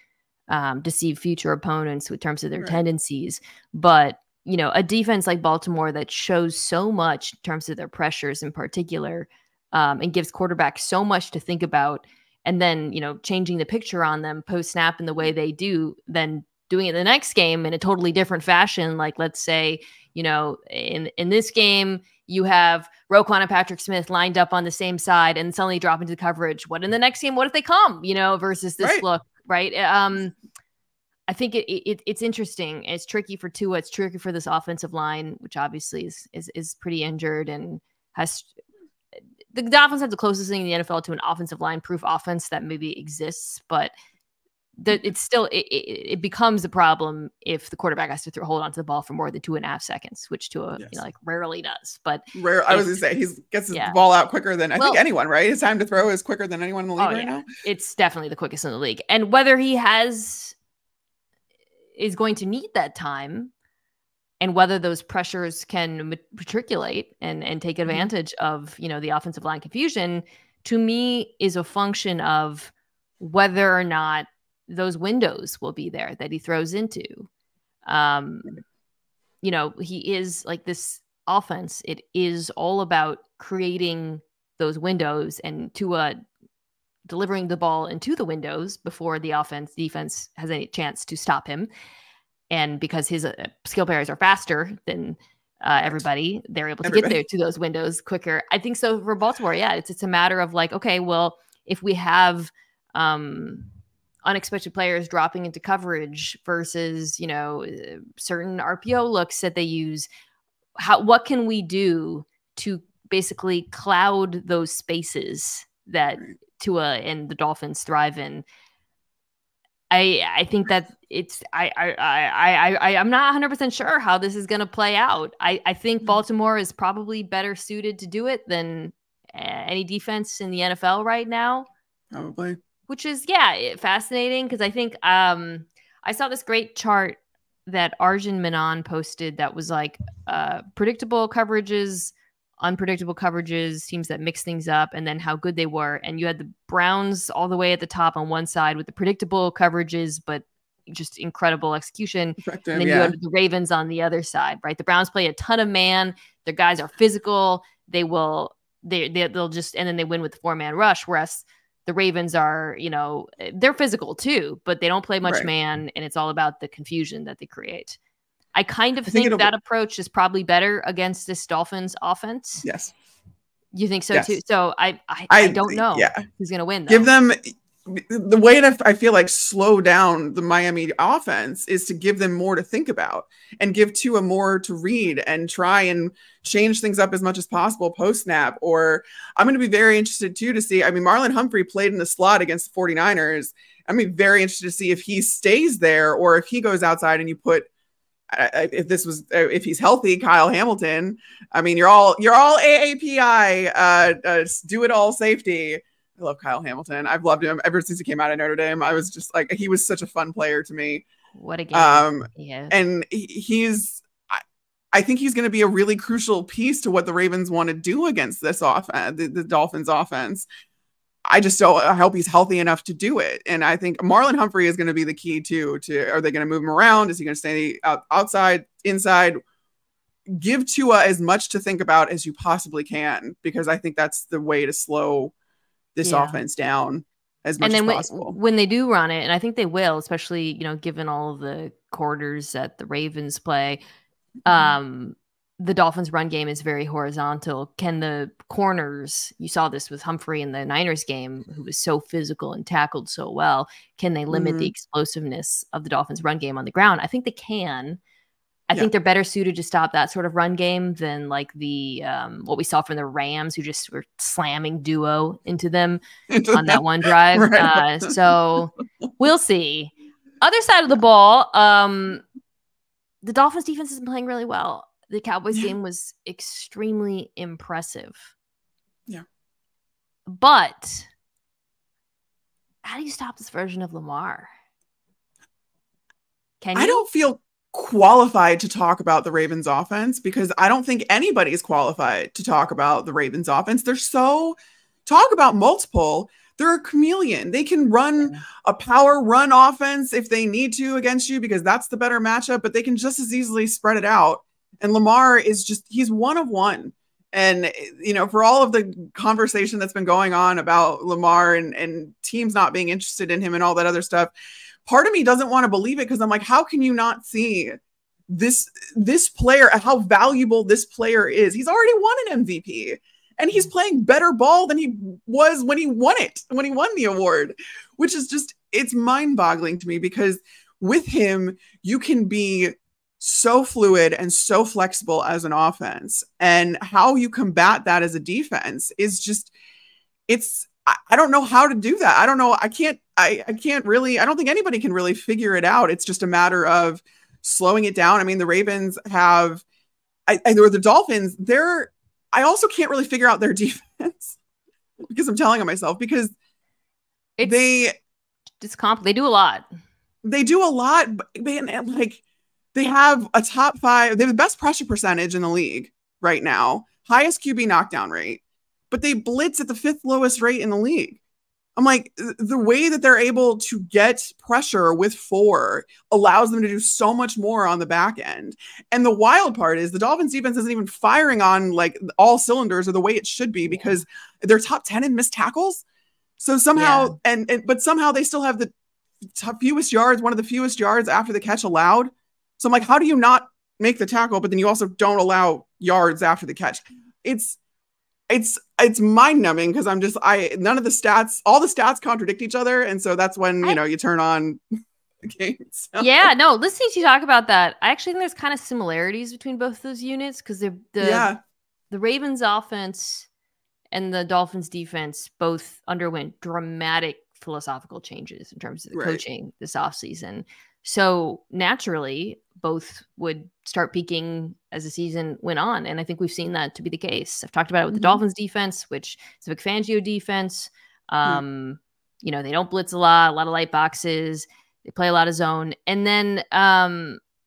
deceive future opponents in terms of their tendencies. But, a defense like Baltimore that shows so much in terms of their pressures in particular, and gives quarterbacks so much to think about, and then, changing the picture on them post snap in the way they do, then doing it the next game in a totally different fashion. Like, let's say, in this game, you have Roquan and Patrick Smith lined up on the same side and suddenly drop into the coverage. What in the next game? What if they come, versus this look, right? I think it's interesting. It's tricky for Tua. It's tricky for this offensive line, which obviously is pretty injured and has. The Dolphins have the closest thing in the NFL to an offensive line proof offense that maybe exists, but it's still it becomes a problem if the quarterback has to hold onto the ball for more than 2.5 seconds, which Tua rarely does. But I was gonna say he gets his ball out quicker than I think anyone. Right, his time to throw is quicker than anyone in the league right now. It's definitely the quickest in the league, and whether he is going to need that time, and whether those pressures can matriculate and take advantage of the offensive line confusion, to me is a function of whether or not those windows will be there that he throws into. He is like this offense. It is all about creating those windows and delivering the ball into the windows before the defense has any chance to stop him. And because his skill players are faster than everybody, they're able to get there to those windows quicker. I think so for Baltimore. Yeah, it's a matter of like, okay, well, if we have unexpected players dropping into coverage versus, certain RPO looks that they use. What can we do to basically cloud those spaces that Tua and the Dolphins thrive in? I think that I'm not 100% sure how this is going to play out. I think Baltimore is probably better suited to do it than any defense in the NFL right now. Probably. Which is, fascinating, because I think I saw this great chart that Arjun Menon posted that was like predictable coverages, unpredictable coverages, teams that mix things up, and then how good they were. And you had the Browns all the way at the top on one side with the predictable coverages, but just incredible execution. Effective, and then you had the Ravens on the other side, right? The Browns play a ton of man. Their guys are physical. They'll just, and then they win with the 4-man rush. Whereas the Ravens are, they're physical too, but they don't play much man, and it's all about the confusion that they create. I kind of think that approach is probably better against this Dolphins offense. Yes. You think so too? So I don't know who's going to win, though. Give them the way that I feel like slow down the Miami offense is to give them more to think about and give Tua more to read and try and change things up as much as possible post snap. Or I'm going to be very interested too to see, Marlon Humphrey played in the slot against the 49ers. I'm going to be very interested to see if he stays there or if he goes outside and you put, if he's healthy, Kyle Hamilton. You're all AAPI, do it all safety. I love Kyle Hamilton. I've loved him ever since he came out of Notre Dame. I was just like, he was such a fun player to me. What a game. And I think he's going to be a really crucial piece to what the Ravens want to do against this offense, the Dolphins offense. I hope he's healthy enough to do it. And I think Marlon Humphrey is going to be the key too. Are they going to move him around? Is he going to stay outside, inside? Give Tua as much to think about as you possibly can, because I think that's the way to slow this offense down as much as possible. When they do run it, and I think they will, especially, given all of the quarters that the Ravens play, the Dolphins run game is very horizontal. Can the corners, you saw this with Humphrey in the Niners game, who was so physical and tackled so well, can they limit the explosiveness of the Dolphins run game on the ground? I think they can. I think they're better suited to stop that sort of run game than like the what we saw from the Rams, who just were slamming duo into them on that one drive. Right. So we'll see. Other side of the ball, the Dolphins defense is playing really well. The Cowboys game was extremely impressive. Yeah. But how do you stop this version of Lamar? Can you? I don't feel qualified to talk about the Ravens offense because I don't think anybody's qualified to talk about the Ravens offense. Talk about multiple. They're a chameleon. They can run a power run offense if they need to against you because that's the better matchup, but they can just as easily spread it out. And Lamar is he's one of one. And, for all of the conversation that's been going on about Lamar and teams not being interested in him and all that other stuff, part of me doesn't want to believe it because I'm like, how can you not see this player, how valuable this player is? He's already won an MVP and he's playing better ball than he was when he won the award, which is it's mind-boggling to me because with him, you can be so fluid and so flexible as an offense, and how you combat that as a defense is I don't know how to do that. I don't know. I can't really, I don't think anybody can really figure it out. It's just a matter of slowing it down. The Ravens have, or the Dolphins, I also can't really figure out their defense because I'm telling on myself because they do a lot. They do a lot, but they have a top 5. They have the best pressure percentage in the league right now, highest QB knockdown rate, but they blitz at the 5th lowest rate in the league. I'm like, the way that they're able to get pressure with 4 allows them to do so much more on the back end. And the wild part is the Dolphins defense isn't even firing on all cylinders or the way it should be because they're top 10 in missed tackles. So somehow, but somehow they still have the fewest yards, one of the fewest yards after the catch allowed. So I'm like, how do you not make the tackle, but then you also don't allow yards after the catch? it's mind numbing because none of the stats, all the stats contradict each other. And so that's when, you turn on the game. So. Yeah, no, listening to you talk about that, I actually think there's kind of similarities between both those units because the Ravens offense and the Dolphins defense both underwent dramatic philosophical changes in terms of the coaching this offseason. So naturally, both would start peaking as the season went on. And I think we've seen that to be the case. I've talked about it with the Dolphins defense, which is a Vic Fangio defense. They don't blitz a lot of light boxes. They play a lot of zone. And then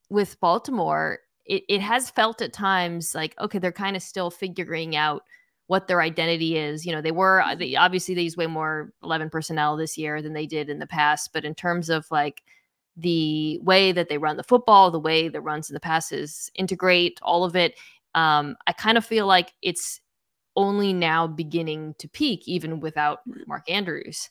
with Baltimore, it has felt at times like, okay, they're kind of still figuring out what their identity is. Obviously they use way more 11 personnel this year than they did in the past. But in terms of like the way that they run the football, the way the runs and the passes integrate, all of it, I kind of feel like it's only now beginning to peak, even without Mark Andrews.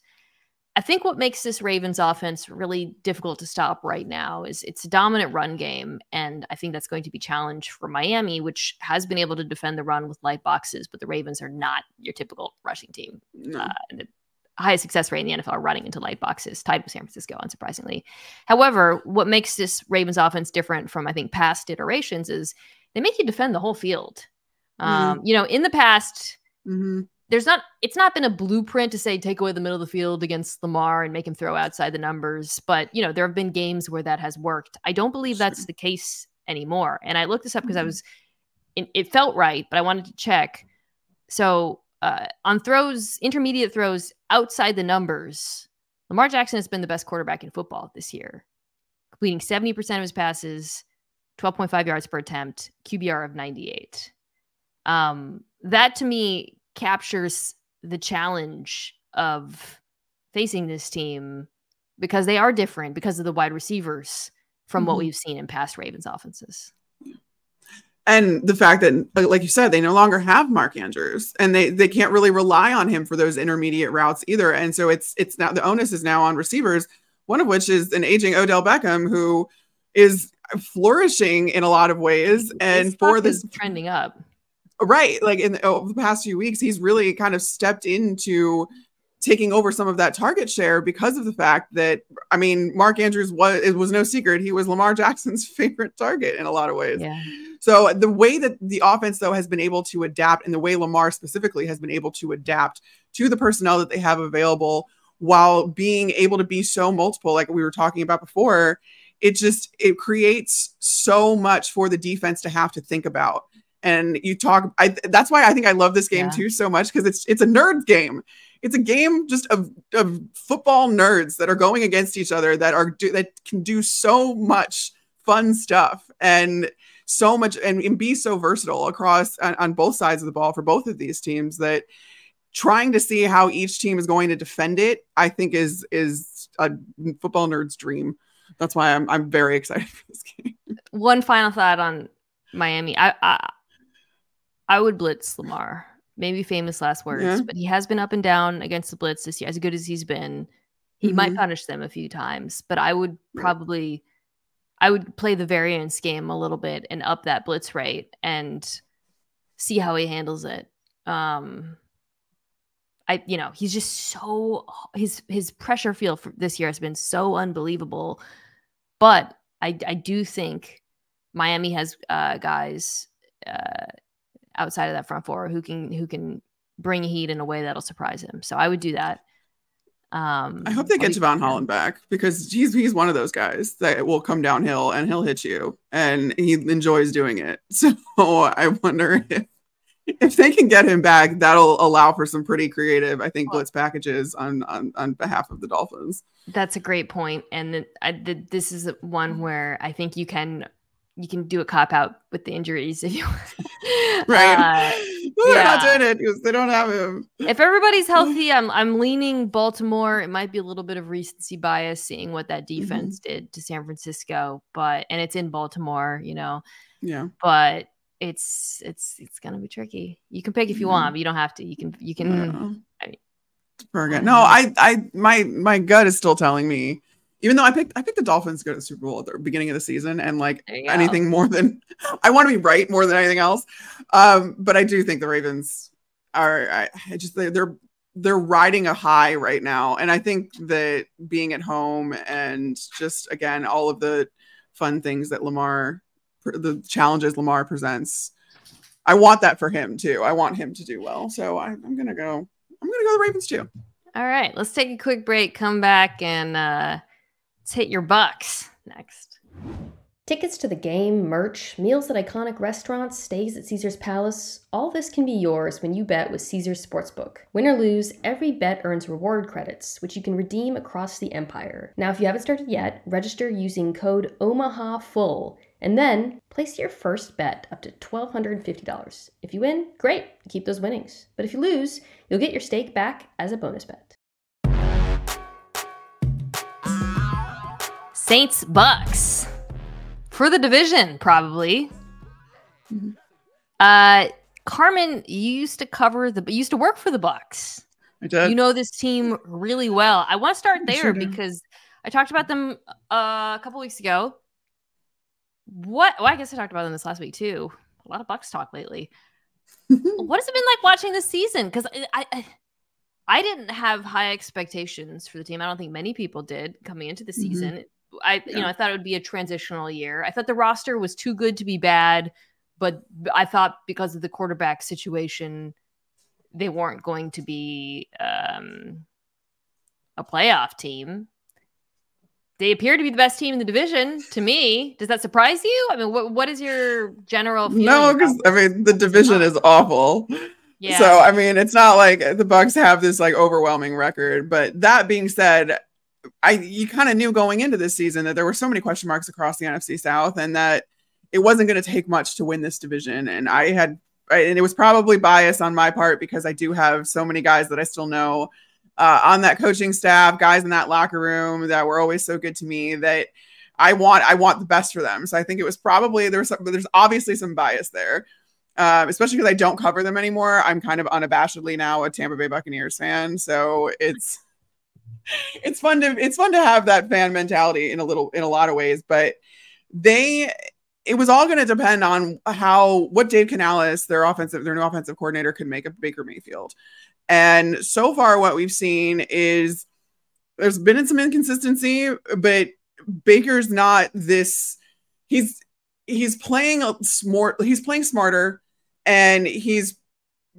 I think what makes this Ravens offense really difficult to stop right now is it's a dominant run game. And I think that's going to be challenged for Miami, which has been able to defend the run with light boxes, but the Ravens are not your typical rushing team. No. The highest success rate in the NFL are running into light boxes, tied with San Francisco, unsurprisingly. However, what makes this Ravens offense different from, I think, past iterations is they make you defend the whole field. In the past, it's not been a blueprint to say take away the middle of the field against Lamar and make him throw outside the numbers. But, there have been games where that has worked. I don't believe that's the case anymore. And I looked this up because it felt right, but I wanted to check. So on intermediate throws outside the numbers, Lamar Jackson has been the best quarterback in football this year, completing 70% of his passes, 12.5 yards per attempt, QBR of 98. That to me captures the challenge of facing this team because they are different because of the wide receivers from what we've seen in past Ravens offenses. And the fact that, like you said, they no longer have Mark Andrews and they can't really rely on him for those intermediate routes either. And so it's now the onus is now on receivers, one of which is an aging Odell Beckham who is flourishing in a lot of ways. And for this trending up. Right. Like over the past few weeks, he's really kind of stepped into taking over some of that target share because of the fact that, Mark Andrews was no secret. He was Lamar Jackson's favorite target in a lot of ways. Yeah. So the way that the offense, though, has been able to adapt and the way Lamar specifically has been able to adapt to the personnel that they have available while being able to be so multiple, like we were talking about before, it creates so much for the defense to have to think about. And that's why I think I love this game too so much, because it's a nerd game. It's a game just of football nerds that are going against each other that can do so much fun stuff and so much and be so versatile across on both sides of the ball for both of these teams, that trying to see how each team is going to defend it, I think is a football nerd's dream. That's why I'm very excited for this game. One final thought on Miami. I would blitz Lamar. Maybe famous last words, but he has been up and down against the blitz this year. As good as he's been, he might punish them a few times, but I would play the variance game a little bit and up that blitz rate and see how he handles it. He's just so his pressure field for this year has been so unbelievable, but I do think Miami has guys outside of that front four who can bring heat in a way that'll surprise him. So I would do that. I hope they get Javon Holland back, because he's one of those guys that will come downhill and he'll hit you, and he enjoys doing it. So I wonder if they can get him back, that'll allow for some pretty creative, I think, blitz packages on behalf of the Dolphins. That's a great point. And this is one where I think you can do a cop out with the injuries if you right. They're not doing it because they don't have him. If everybody's healthy, I'm leaning Baltimore. It might be a little bit of recency bias seeing what that defense did to San Francisco, and it's in Baltimore, Yeah. But it's gonna be tricky. You can pick if you want, but you don't have to. You can. My gut is still telling me, even though I picked the Dolphins to go to the Super Bowl at the beginning of the season, and anything more than I want to be right more than anything else. But I do think the Ravens they're riding a high right now. And I think that being at home and just, again, all of the fun things that the challenges Lamar presents, I want that for him too. I want him to do well. So I'm going to go the Ravens too. All right, let's take a quick break, come back, and let's hit your Bucks next. Tickets to the game, merch, meals at iconic restaurants, stays at Caesar's Palace, all this can be yours when you bet with Caesar's Sportsbook. Win or lose, every bet earns reward credits, which you can redeem across the empire. Now, if you haven't started yet, register using code OMAHAFULL, and then place your first bet up to $1,250. If you win, great, keep those winnings. But if you lose, you'll get your stake back as a bonus bet. Saints Bucks. For the division, probably. Mm-hmm. Carmen, you used to work for the Bucks. I did. You know this team really well. I want to start there because I talked about them a couple weeks ago. I guess I talked about them this last week too. A lot of Bucks talk lately. What has it been like watching this season? Because I didn't have high expectations for the team. I don't think many people did coming into the season. I thought it would be a transitional year. I thought the roster was too good to be bad, but I thought because of the quarterback situation, they weren't going to be a playoff team. They appear to be the best team in the division to me. Does that surprise you? I mean, what is your general feeling? No, because the division is awful. Yeah. So I mean, it's not like the Bucks have this like overwhelming record. But that being said, you kind of knew going into this season that there were so many question marks across the NFC South, and that it wasn't going to take much to win this division. And and it was probably bias on my part because I do have so many guys that I still know on that coaching staff, guys in that locker room that were always so good to me, that I want the best for them. So I think it was probably there's obviously some bias there, especially because I don't cover them anymore. I'm kind of unabashedly now a Tampa Bay Buccaneers fan, so it's fun to have that fan mentality in a lot of ways. But it was all going to depend on what Dave Canales, their new offensive coordinator, could make of Baker Mayfield. And so far what we've seen is there's been some inconsistency, but Baker's not this. He's playing smarter, and he's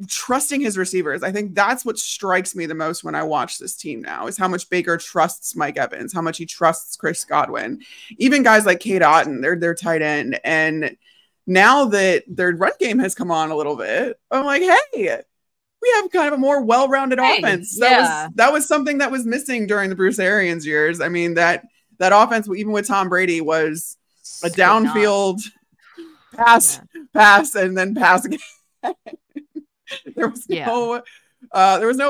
trusting his receivers. I think that's what strikes me the most when I watch this team now, is how much Baker trusts Mike Evans, how much he trusts Chris Godwin, even guys like Cade Otton, their tight end. And now that their run game has come on a little bit, I'm like, hey, we have kind of a more well-rounded offense. That was something that was missing during the Bruce Arians years. I mean, that offense, even with Tom Brady, was a downfield pass, and then pass again. There was no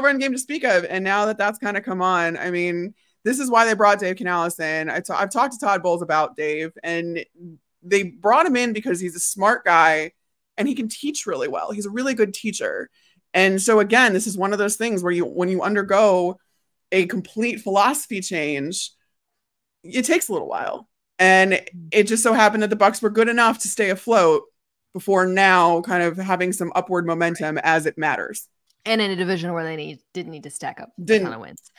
run game to speak of. And now that's kind of come on, I mean, this is why they brought Dave Canales in. I've talked to Todd Bowles about Dave, and they brought him in because he's a smart guy and he can teach really well. He's a really good teacher. And so again, this is one of those things where when you undergo a complete philosophy change, it takes a little while. And it just so happened that the Bucs were good enough to stay afloat before now kind of having some upward momentum as it matters. And in a division where they didn't need to stack up a ton of wins.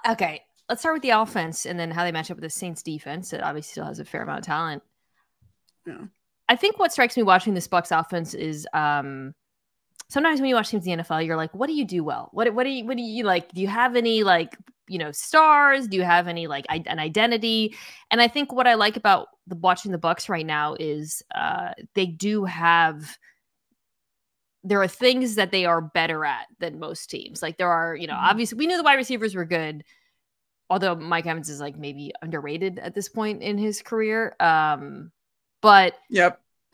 Okay, let's start with the offense and then how they match up with the Saints defense. It obviously still has a fair amount of talent. Yeah. I think what strikes me watching this Bucs offense is sometimes when you watch teams in the NFL, you're like, what do you do well? What do you like? Do you have any stars? Do you have any an identity? And I think what I like about watching the Bucs right now is they do have. There are things that they are better at than most teams. Like there are, obviously we knew the wide receivers were good, although Mike Evans is maybe underrated at this point in his career. But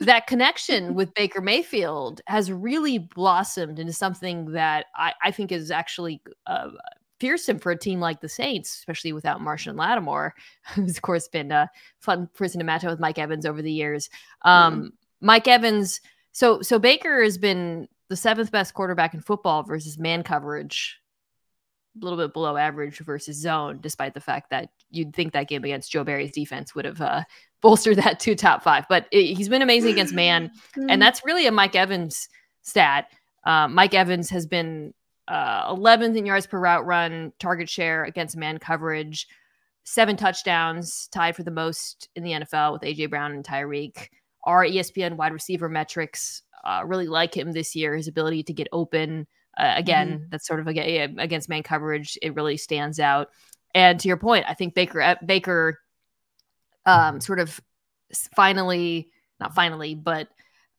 that connection with Baker Mayfield has really blossomed into something that I think is actually fearsome for a team like the Saints, especially without Marshawn Lattimore, who's of course been a fun person to match up with Mike Evans over the years. Mike Evans. So Baker has been the 7th best quarterback in football versus man coverage, a little bit below average versus zone, despite the fact that you'd think that game against Joe Barry's defense would have bolstered that to top 5. But he's been amazing against man, and that's really a Mike Evans stat. Mike Evans has been 11th in yards per route run, target share against man coverage, 7 touchdowns, tied for the most in the NFL with A.J. Brown and Tyreek. Our ESPN wide receiver metrics really like him this year. His ability to get open, again, that's sort of against man coverage. It really stands out. And to your point, I think Baker sort of not finally, but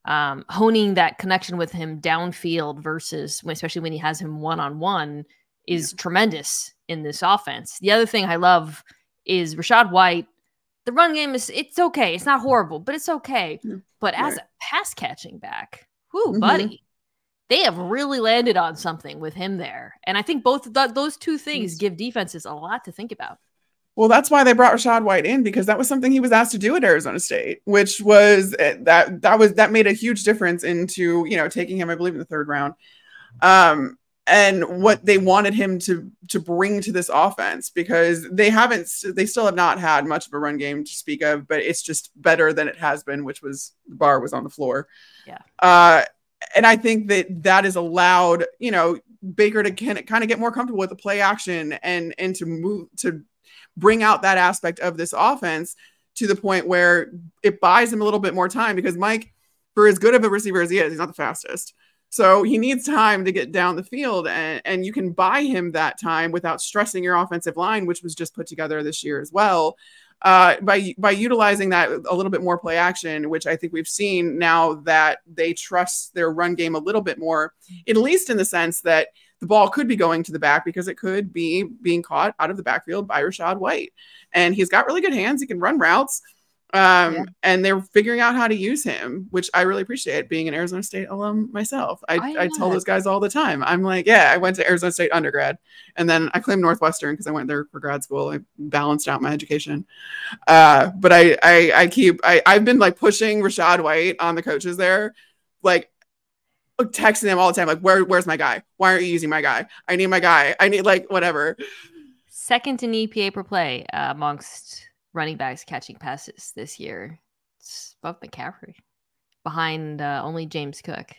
honing that connection with him downfield versus especially when he has him one-on-one is tremendous in this offense. The other thing I love is Rachaad White. The run game it's okay. It's not horrible, but it's okay. But as a pass catching back, buddy, they have really landed on something with him there. And I think both those two things give defenses a lot to think about. Well, that's why they brought Rachaad White in, because that was something he was asked to do at Arizona State, which was that made a huge difference into, taking him, I believe, in the 3rd round. And what they wanted him to bring to this offense, because they still have not had much of a run game to speak of, but it's just better than it has been, which was the bar was on the floor. Yeah. And I think that has allowed, Baker to kind of get more comfortable with the play action and to bring out that aspect of this offense to the point where it buys him a little bit more time, because Mike, for as good of a receiver as he is, he's not the fastest. So he needs time to get down the field, and you can buy him that time without stressing your offensive line, which was just put together this year as well, by utilizing that a little bit more play action, which I think we've seen now that they trust their run game a little bit more, at least in the sense that the ball could be going to the back because it could be being caught out of the backfield by Rachaad White. And he's got really good hands. He can run routes. And they're figuring out how to use him, which I really appreciate, being an Arizona State alum myself. I tell those guys all the time. I'm like, I went to Arizona State undergrad, and then I claimed Northwestern because I went there for grad school. I balanced out my education. But I've been like pushing Rachaad White on the coaches there, like texting them all the time. Like, where's my guy? Why aren't you using my guy? I need my guy. I need whatever. 2nd in EPA per play amongst running backs catching passes this year. It's above McCaffrey, behind only James Cook.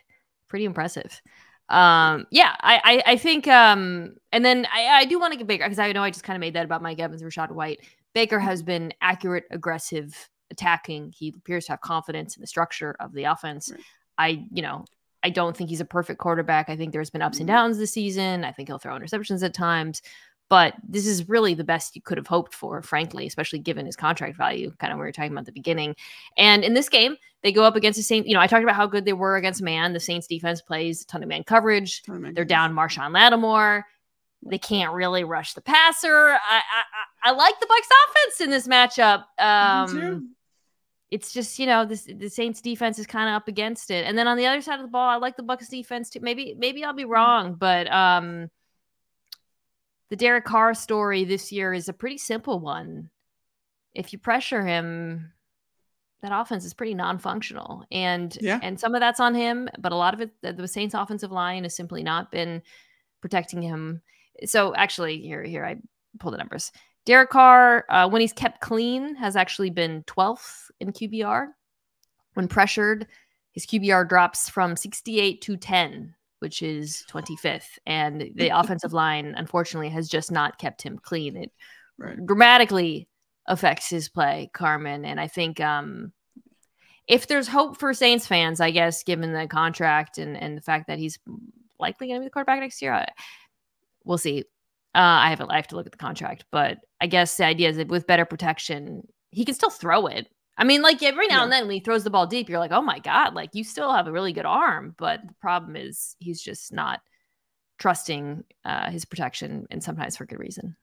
Pretty impressive. I think, and then I do want to get Baker, because I know I just kind of made that about Mike Evans, Rachaad White. Baker has been accurate, aggressive, attacking. He appears to have confidence in the structure of the offense. Right. I don't think he's a perfect quarterback. I think there's been ups and downs this season. I think he'll throw interceptions at times. But this is really the best you could have hoped for, frankly, especially given his contract value, kind of what we were talking about at the beginning. And in this game, they go up against the Saints. I talked about how good they were against man. The Saints defense plays a ton of man coverage. They're down Marshawn Lattimore. They can't really rush the passer. I like the Bucs offense in this matchup. It's just, the Saints defense is kind of up against it. And then on the other side of the ball, I like the Bucs defense too. Maybe I'll be wrong, but the Derek Carr story this year is a pretty simple one. If you pressure him, that offense is pretty non-functional. And some of that's on him, but a lot of it, the Saints offensive line has simply not been protecting him. So actually, here I pull the numbers. Derek Carr, when he's kept clean, has actually been 12th in QBR. When pressured, his QBR drops from 68 to 10. Which is 25th. And the offensive line, unfortunately, has just not kept him clean. It dramatically affects his play, Carmen. And I think if there's hope for Saints fans, I guess, given the contract and the fact that he's likely going to be the quarterback next year, we'll see. I have to look at the contract. But I guess the idea is that with better protection, he can still throw it. I mean, every now and then when he throws the ball deep, you're like, oh my God, you still have a really good arm. But the problem is he's just not trusting his protection, and sometimes for good reason.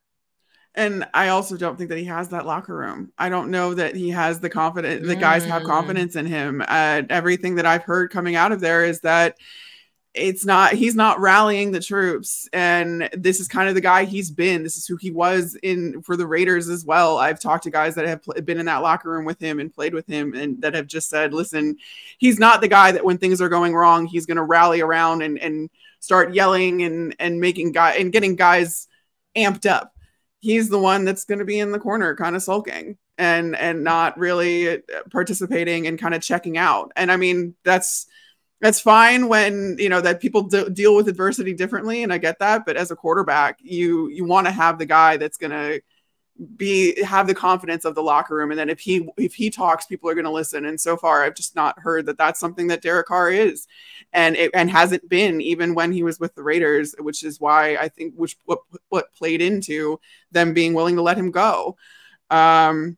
And I also don't think that he has that locker room. I don't know that he has the confidence, the guys have confidence in him. Everything that I've heard coming out of there is that he's not rallying the troops, and this is kind of the guy he's been. This is who he was for the Raiders as well. I've talked to guys that have been in that locker room with him and played with him, and that have just said, listen, he's not the guy that when things are going wrong, he's going to rally around and start yelling and getting guys amped up. He's the one that's going to be in the corner kind of sulking and not really participating and kind of checking out. And I mean, It's fine when, you know, that people deal with adversity differently, and I get that. But as a quarterback, you want to have the guy that's going to have the confidence of the locker room, and then if he talks, people are going to listen. And so far, I've just not heard that that's something that Derek Carr is, and hasn't been even when he was with the Raiders, which is why I think what played into them being willing to let him go. That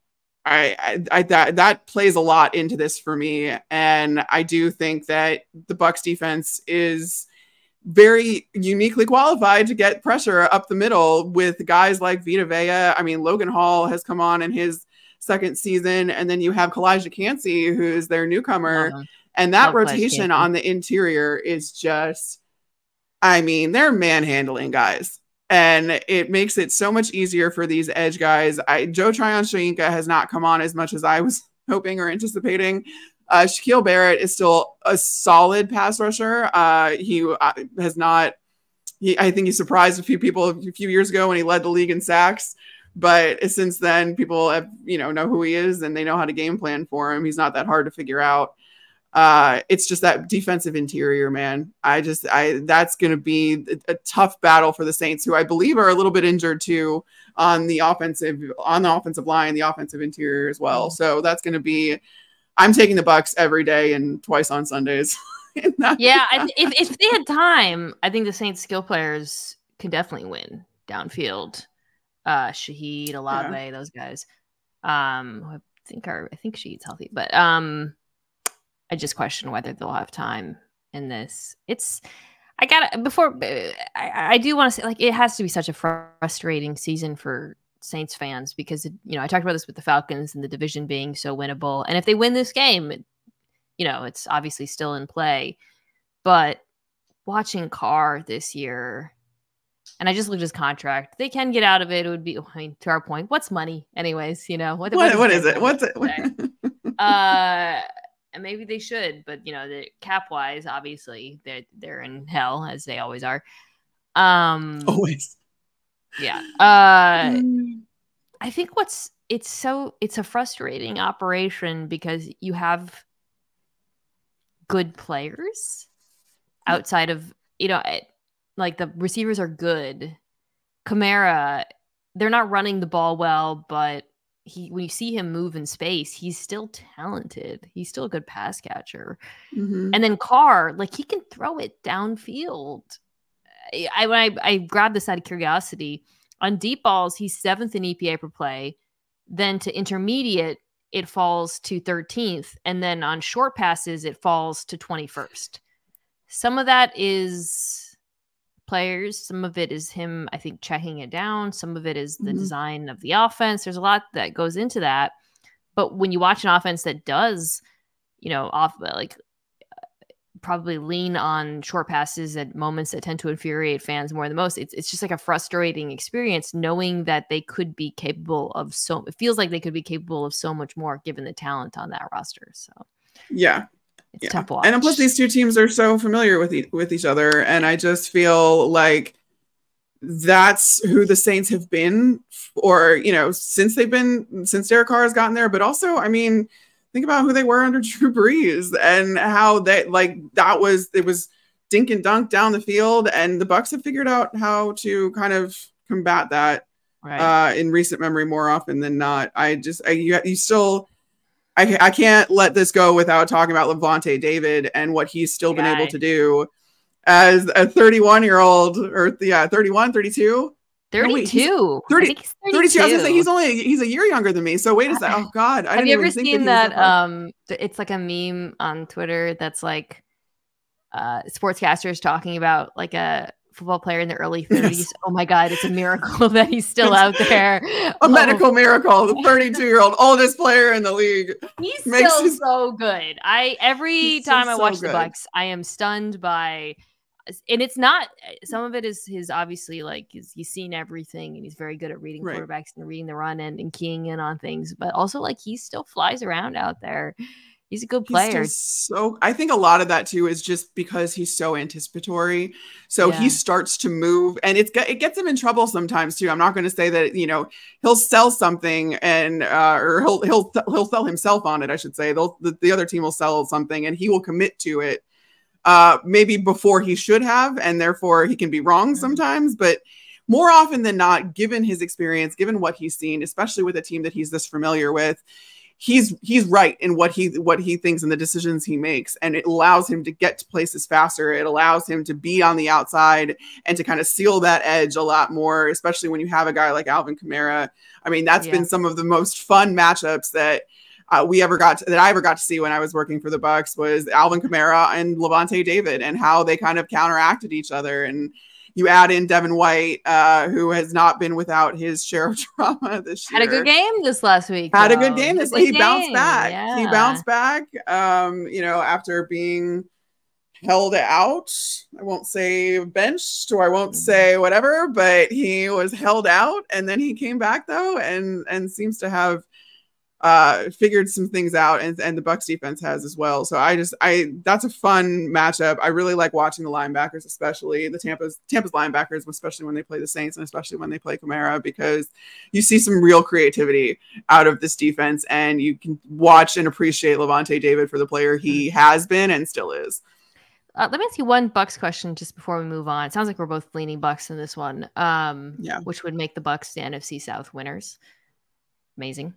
plays a lot into this for me, and I do think that the Bucs defense is very uniquely qualified to get pressure up the middle with guys like Vita Vea. I mean, Logan Hall has come on in his second season, and then you have Kalijah Cansey, who's their newcomer, and that rotation on the interior is just, I mean, they're manhandling guys. And it makes it so much easier for these edge guys. Joe Tryon-Shoyinka has not come on as much as I was hoping or anticipating. Shaquille Barrett is still a solid pass rusher. He has not. I think he surprised a few people a few years ago when he led the league in sacks. But since then, people have know who he is, and they know how to game plan for him. He's not that hard to figure out. It's just that defensive interior, man. That's going to be a tough battle for the Saints, who I believe are a little bit injured too on the offensive line, the offensive interior as well. So that's going to be, I'm taking the Bucs every day and twice on Sundays. If they had time, I think the Saints skill players could definitely win downfield. Shaheed, Olave, those guys. I think Shaheed's healthy, but I just question whether they'll have time in this. I do want to say, like, it has to be such a frustrating season for Saints fans because, I talked about this with the Falcons and the division being so winnable. And if they win this game, it's obviously still in play. But watching Carr this year, and I just looked at his contract, they can get out of it. It would be, to our point, what's money anyways, what is it? What's it? And maybe they should, but the cap wise, obviously they're in hell, as they always are. Always. Yeah. I think it's a frustrating operation because you have good players outside of, like the receivers are good. Kamara, they're not running the ball well, but when you see him move in space, he's still talented. He's still a good pass catcher. Mm-hmm. And then Carr, like, he can throw it downfield. I grabbed this out of curiosity. On deep balls, he's 7th in EPA per play. Then to intermediate, it falls to 13th. And then on short passes, it falls to 21st. Some of that is players. Some of it is him, I think, checking it down. Some of it is the design of the offense. There's a lot that goes into that. But when you watch an offense that does, probably lean on short passes at moments that tend to infuriate fans more than most, it's just like a frustrating experience knowing that they could be capable of it feels like they could be capable of so much more given the talent on that roster. So yeah. It's tough to watch. And plus these two teams are so familiar with each other. And I just feel like that's who the Saints have been, or, since Derek Carr has gotten there. But also, I mean, think about who they were under Drew Brees and how it was dink and dunk down the field. And the Bucs have figured out how to kind of combat that in recent memory more often than not. I can't let this go without talking about Levante David and what he's still been able to do as a 31-year-old, or 31, 32. 32. No, 30, I was going to say he's a year younger than me. So wait a second. Oh God. Have you ever seen that? It's like a meme on Twitter that's like sportscasters talking about like a football player in the early 30s. Yes. Oh my God, it's a miracle that he's still out there. A medical miracle. The 32-year-old oldest player in the league. He's still so good. Every time I watch the Bucs, I am stunned by, and it's not, some of it is his, obviously, like, he's seen everything and he's very good at reading quarterbacks and reading the run and keying in on things, but also, like, he still flies around out there. He's a good player. So I think a lot of that too is just because he's so anticipatory. So he starts to move, and it gets him in trouble sometimes too. I'm not going to say that he'll sell something and or he'll sell himself on it. I should say the other team will sell something and he will commit to it. maybe before he should have, and therefore he can be wrong sometimes. But more often than not, given his experience, given what he's seen, especially with a team that he's this familiar with, he's right in what he thinks and the decisions he makes, and it allows him to get to places faster. It allows him to be on the outside and to kind of seal that edge a lot more, especially when you have a guy like Alvin Kamara. I mean, that's been some of the most fun matchups that I ever got to see when I was working for the Bucs, was Alvin Kamara and Levante David, and how they kind of counteracted each other. And you add in Devin White, who has not been without his share of drama this year. Had a good game this last week. Had a good game this week. He bounced back. Yeah. He bounced back, after being held out. I won't say benched, or I won't say whatever, but he was held out, and then he came back though, and seems to have figured some things out, and the Bucs defense has as well. So that's a fun matchup. I really like watching the linebackers, especially the Tampa's linebackers, especially when they play the Saints, and especially when they play Kamara, because you see some real creativity out of this defense, and you can watch and appreciate Levante David for the player he has been and still is. Let me ask you one Bucs question just before we move on. It sounds like we're both leaning Bucs in this one, which would make the Bucs the NFC South winners. Amazing.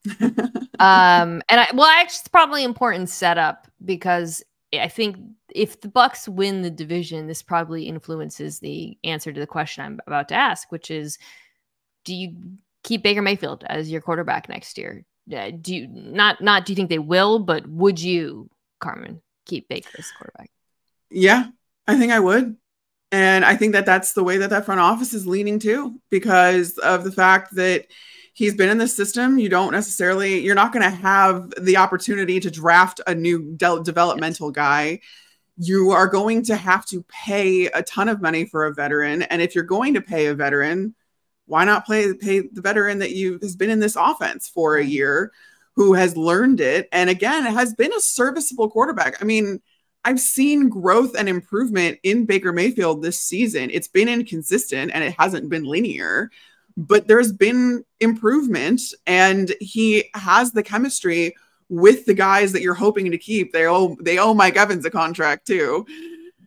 It's probably important setup, because I think if the Bucs win the division, this probably influences the answer to the question I'm about to ask, which is, do you keep Baker Mayfield as your quarterback next year? Do you not do you think they will, but would you, Carmen, keep Baker as quarterback? Yeah, I think I would. And I think that's the way that front office is leaning too, because of the fact that he's been in the system. You're not going to have the opportunity to draft a new developmental guy. You are going to have to pay a ton of money for a veteran. And if you're going to pay a veteran, why not pay the veteran that has been in this offense for a year, who has learned it, and again, has been a serviceable quarterback. I mean, I've seen growth and improvement in Baker Mayfield this season. It's been inconsistent and it hasn't been linear, but there's been improvement, and he has the chemistry with the guys that you're hoping to keep. They owe Mike Evans a contract too.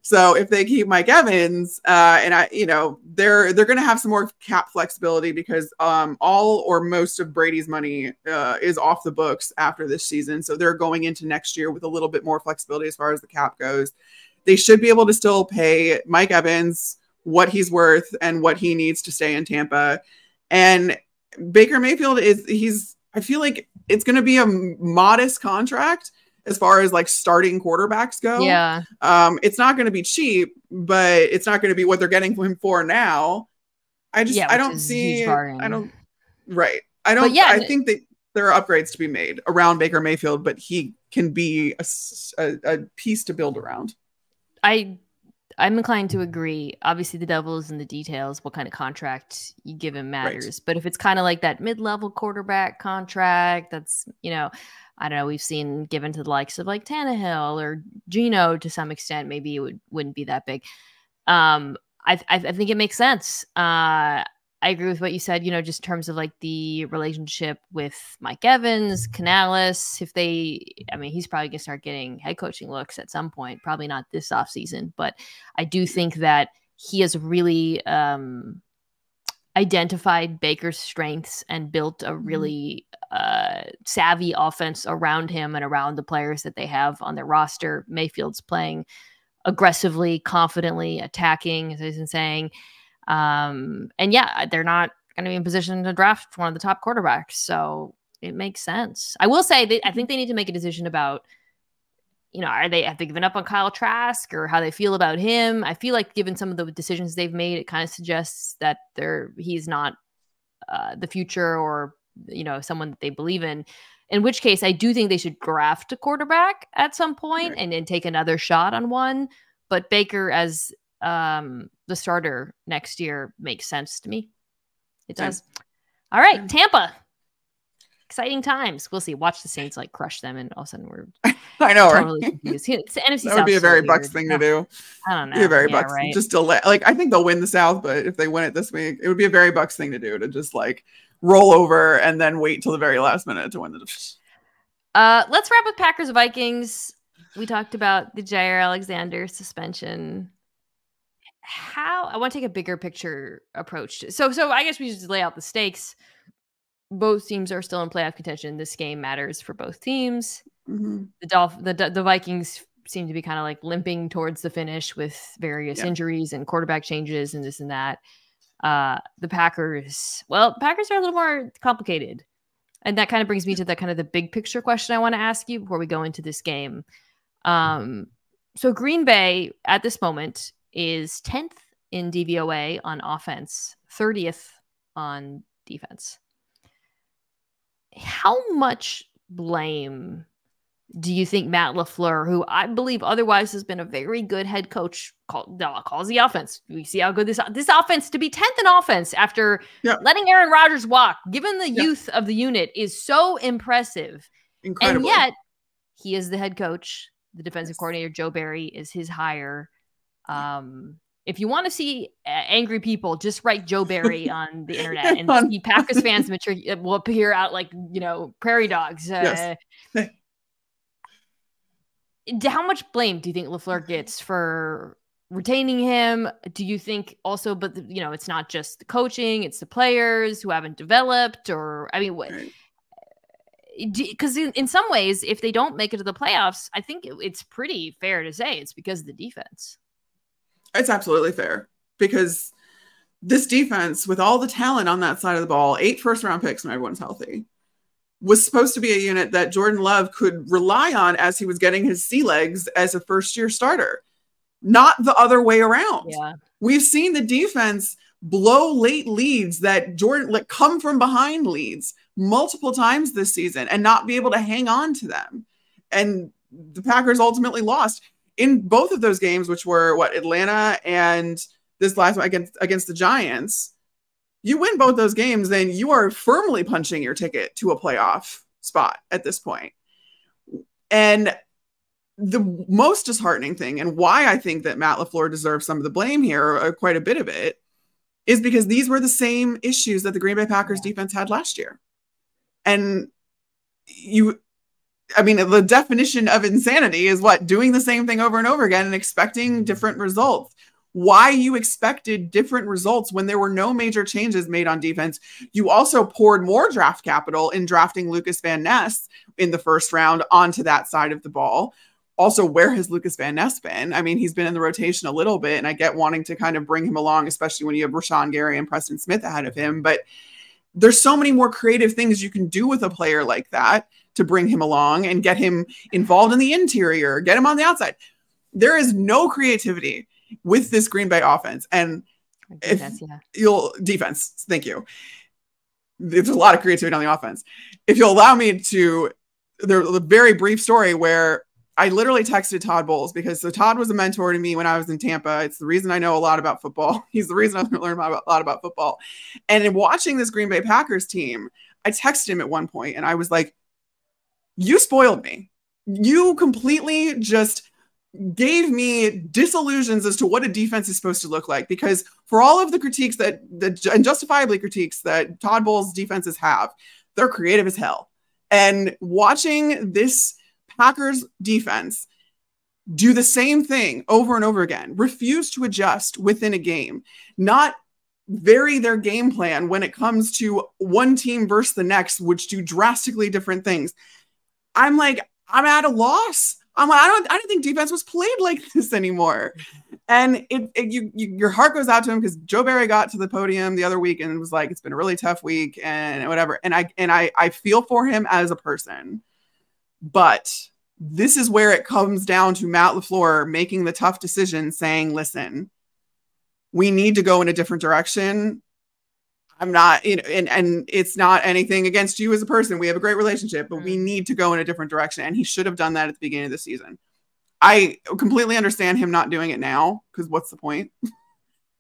So if they keep Mike Evans, they're going to have some more cap flexibility, because all or most of Brady's money is off the books after this season. So they're going into next year with a little bit more flexibility as far as the cap goes. They should be able to still pay Mike Evans what he's worth and what he needs to stay in Tampa. And Baker Mayfield I feel like it's going to be a modest contract as far as like starting quarterbacks go. Yeah. It's not going to be cheap, but it's not going to be what they're getting him for now. I think that there are upgrades to be made around Baker Mayfield, but he can be a piece to build around. I'm inclined to agree. Obviously, the devil is in the details. What kind of contract you give him matters. Right. But if it's kind of like that mid-level quarterback contract, that's, I don't know, we've seen given to the likes of like Tannehill or Geno to some extent, maybe it wouldn't be that big. I think it makes sense. I agree with what you said, just in terms of like the relationship with Mike Evans, Canales. He's probably going to start getting head coaching looks at some point, probably not this offseason, but I do think that he has really identified Baker's strengths and built a really savvy offense around him and around the players that they have on their roster. Mayfield's playing aggressively, confidently, attacking, as I've been saying. They're not going to be in position to draft one of the top quarterbacks. So it makes sense. I will say I think they need to make a decision about, have they given up on Kyle Trask or how they feel about him? I feel like given some of the decisions they've made, it kind of suggests that he's not the future or, someone that they believe in which case I do think they should draft a quarterback at some point and then take another shot on one. But Baker as the starter next year makes sense to me. It does. All right, Tampa. Exciting times. We'll see. Watch the Saints crush them, and all of a sudden we're I know, totally right? confused. It's the NFC that South would be a very Bucs thing to do. I don't know. Be a very Bucs. Right? Just delay. I think they'll win the South, but if they win it this week, it would be a very Bucs thing to do, to just roll over and then wait till the very last minute to win the division. Let's wrap with Packers Vikings. We talked about the Jaire Alexander suspension. I want to take a bigger picture approach. So I guess we just lay out the stakes. Both teams are still in playoff contention. This game matters for both teams. Mm-hmm. The Vikings seem to be kind of like limping towards the finish with various injuries and quarterback changes and this and that. The Packers are a little more complicated. And that kind of brings me to the big picture question I want to ask you before we go into this game. So Green Bay at this moment is 10th in DVOA on offense, 30th on defense. How much blame do you think Matt LaFleur, who I believe otherwise has been a very good head coach, calls the offense? We see how good this offense, to be 10th in offense after letting Aaron Rodgers walk, given the youth of the unit, is so impressive. Incredible. And yet, he is the head coach. The defensive coordinator, Joe Barry, is his hire. If you want to see angry people, just write Joe Barry on the internet and see Packers fans will appear out like, prairie dogs. How much blame do you think LaFleur gets for retaining him? Do you think also, but it's not just the coaching, it's the players who haven't developed, or what? Because in some ways, if they don't make it to the playoffs, I think it's pretty fair to say it's because of the defense. It's absolutely fair, because this defense, with all the talent on that side of the ball, 8 first-round picks when everyone's healthy, was supposed to be a unit that Jordan Love could rely on as he was getting his sea legs as a first-year starter, not the other way around. Yeah. We've seen the defense blow late leads that Jordan come from behind leads multiple times this season and not be able to hang on to them. And the Packers ultimately lost in both of those games, which were Atlanta and this last one against the Giants. You win both those games, then you are firmly punching your ticket to a playoff spot at this point. And the most disheartening thing, and why I think that Matt LaFleur deserves some of the blame here, quite a bit of it, is because these were the same issues that the Green Bay Packers defense had last year. And the definition of insanity is doing the same thing over and over again and expecting different results. Why you expected different results when there were no major changes made on defense. You also poured more draft capital in drafting Lucas Van Ness in the first round onto that side of the ball. Also, where has Lucas Van Ness been? He's been in the rotation a little bit, and I get wanting to kind of bring him along, especially when you have Rashawn Gary and Preston Smith ahead of him. But there's so many more creative things you can do with a player like that to bring him along and get him involved in the interior, get him on the outside. There is no creativity with this Green Bay offense. And defense, thank you. There's a lot of creativity on the offense. If you'll allow me to, there's a very brief story where I literally texted Todd Bowles, because Todd was a mentor to me when I was in Tampa. It's the reason I know a lot about football. He's the reason I've learned a lot about football. And in watching this Green Bay Packers team, I texted him at one point and I was like, you spoiled me. You completely just gave me disillusions as to what a defense is supposed to look like, because for all of the critiques and justifiably critiques that Todd Bowles defenses have, they're creative as hell. And watching this Packers defense do the same thing over and over again, refuse to adjust within a game, not vary their game plan when it comes to one team versus the next, which do drastically different things. I'm at a loss. I don't think defense was played like this anymore. And your heart goes out to him, because Joe Barry got to the podium the other week and was like, it's been a really tough week and whatever. And I feel for him as a person, but this is where it comes down to Matt LaFleur making the tough decision, saying, listen, we need to go in a different direction. I'm not, and it's not anything against you as a person. We have a great relationship, but we need to go in a different direction. And he should have done that at the beginning of the season. I completely understand him not doing it now, because what's the point?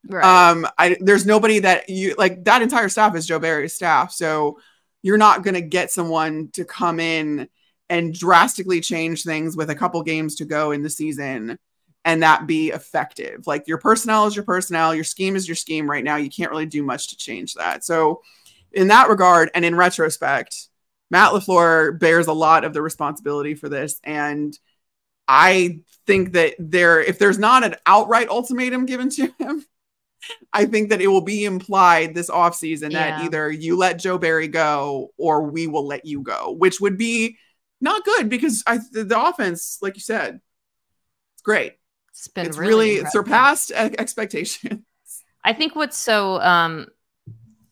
Right. There's nobody that that entire staff is Joe Barry's staff. So you're not going to get someone to come in and drastically change things with a couple games to go in the season and that be effective. Your personnel is your personnel, your scheme is your scheme right now. You can't really do much to change that. So in that regard, and in retrospect, Matt LaFleur bears a lot of the responsibility for this. And I think that if there's not an outright ultimatum given to him, I think that it will be implied this offseason that either you let Joe Barry go or we will let you go, which would be not good because the offense, like you said, it's great. It's really surpassed expectations. I think what's so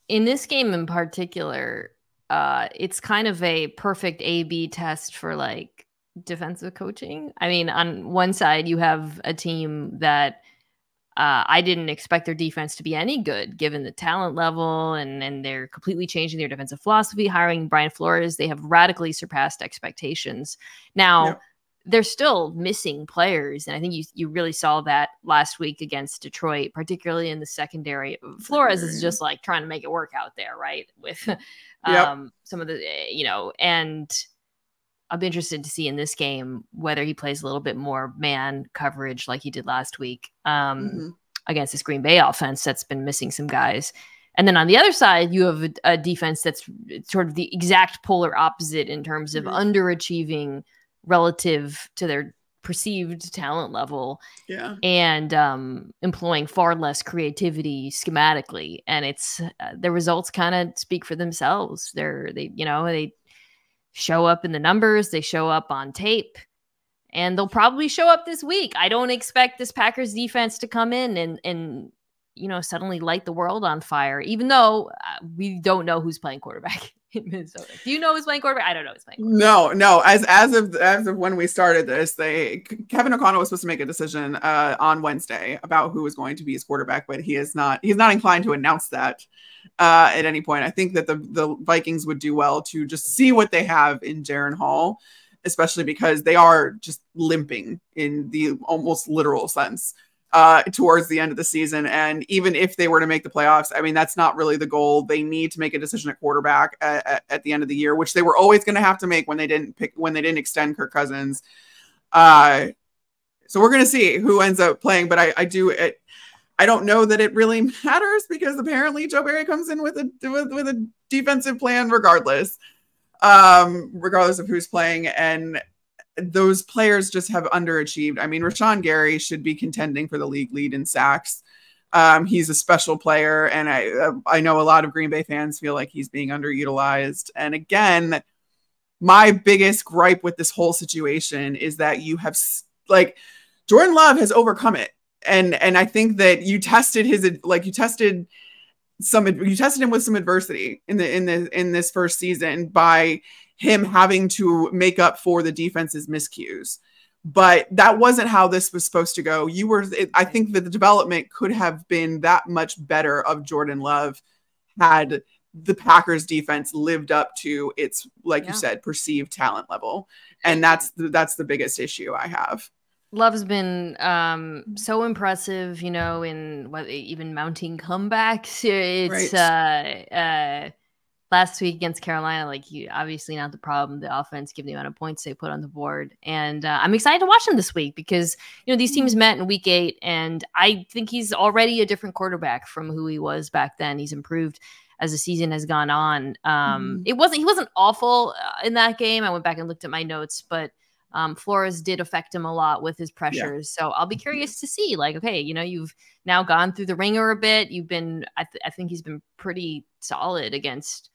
in this game in particular, it's kind of a perfect A/B test for like defensive coaching. I mean, on one side, you have a team that I didn't expect their defense to be any good given the talent level, and they're completely changing their defensive philosophy, hiring Brian Flores. They have radically surpassed expectations. Now, they're still missing players, and I think you really saw that last week against Detroit, particularly in the secondary. Flores is just like trying to make it work out there, right? With some of the, and I'll be interested to see in this game whether he plays a little bit more man coverage like he did last week against this Green Bay offense that's been missing some guys. And then on the other side, you have a defense that's sort of the exact polar opposite in terms of underachieving relative to their perceived talent level and employing far less creativity schematically. And it's the results kind of speak for themselves. They show up in the numbers, they show up on tape, and they'll probably show up this week. I don't expect this Packers defense to come in and suddenly light the world on fire, even though we don't know who's playing quarterback in Minnesota. Do you know who's playing quarterback? I don't know who's playing quarterback. No. As of when we started this, Kevin O'Connell was supposed to make a decision on Wednesday about who was going to be his quarterback, but he's not inclined to announce that at any point. I think that the Vikings would do well to just see what they have in Jaren Hall, especially because they are just limping in the almost literal sense towards the end of the season. And even if they were to make the playoffs, I mean, that's not really the goal. They need to make a decision at quarterback at the end of the year, which they were always going to have to make when they didn't extend Kirk Cousins. So we're going to see who ends up playing, but I don't know that it really matters because apparently Joe Barry comes in with a defensive plan regardless of who's playing. And those players just have underachieved. I mean, Rashawn Gary should be contending for the league lead in sacks. He's a special player, and I know a lot of Green Bay fans feel like he's being underutilized. And again, my biggest gripe with this whole situation is that you have Jordan Love has overcome it, and I think that you tested him with some adversity in this first season by him having to make up for the defense's miscues. But that wasn't how this was supposed to go. I think that the development could have been that much better of Jordan Love had the Packers defense lived up to its, like you said, perceived talent level. And that's the biggest issue I have. Love's been so impressive, in even mounting comebacks. It's last week against Carolina, obviously not the problem. The offense, given the amount of points they put on the board. And I'm excited to watch him this week because, these teams met in week 8, and I think he's already a different quarterback from who he was back then. He's improved as the season has gone on. He wasn't awful in that game. I went back and looked at my notes, but Flores did affect him a lot with his pressures. So I'll be curious to see, you've now gone through the ringer a bit. You've been, I think he's been pretty solid against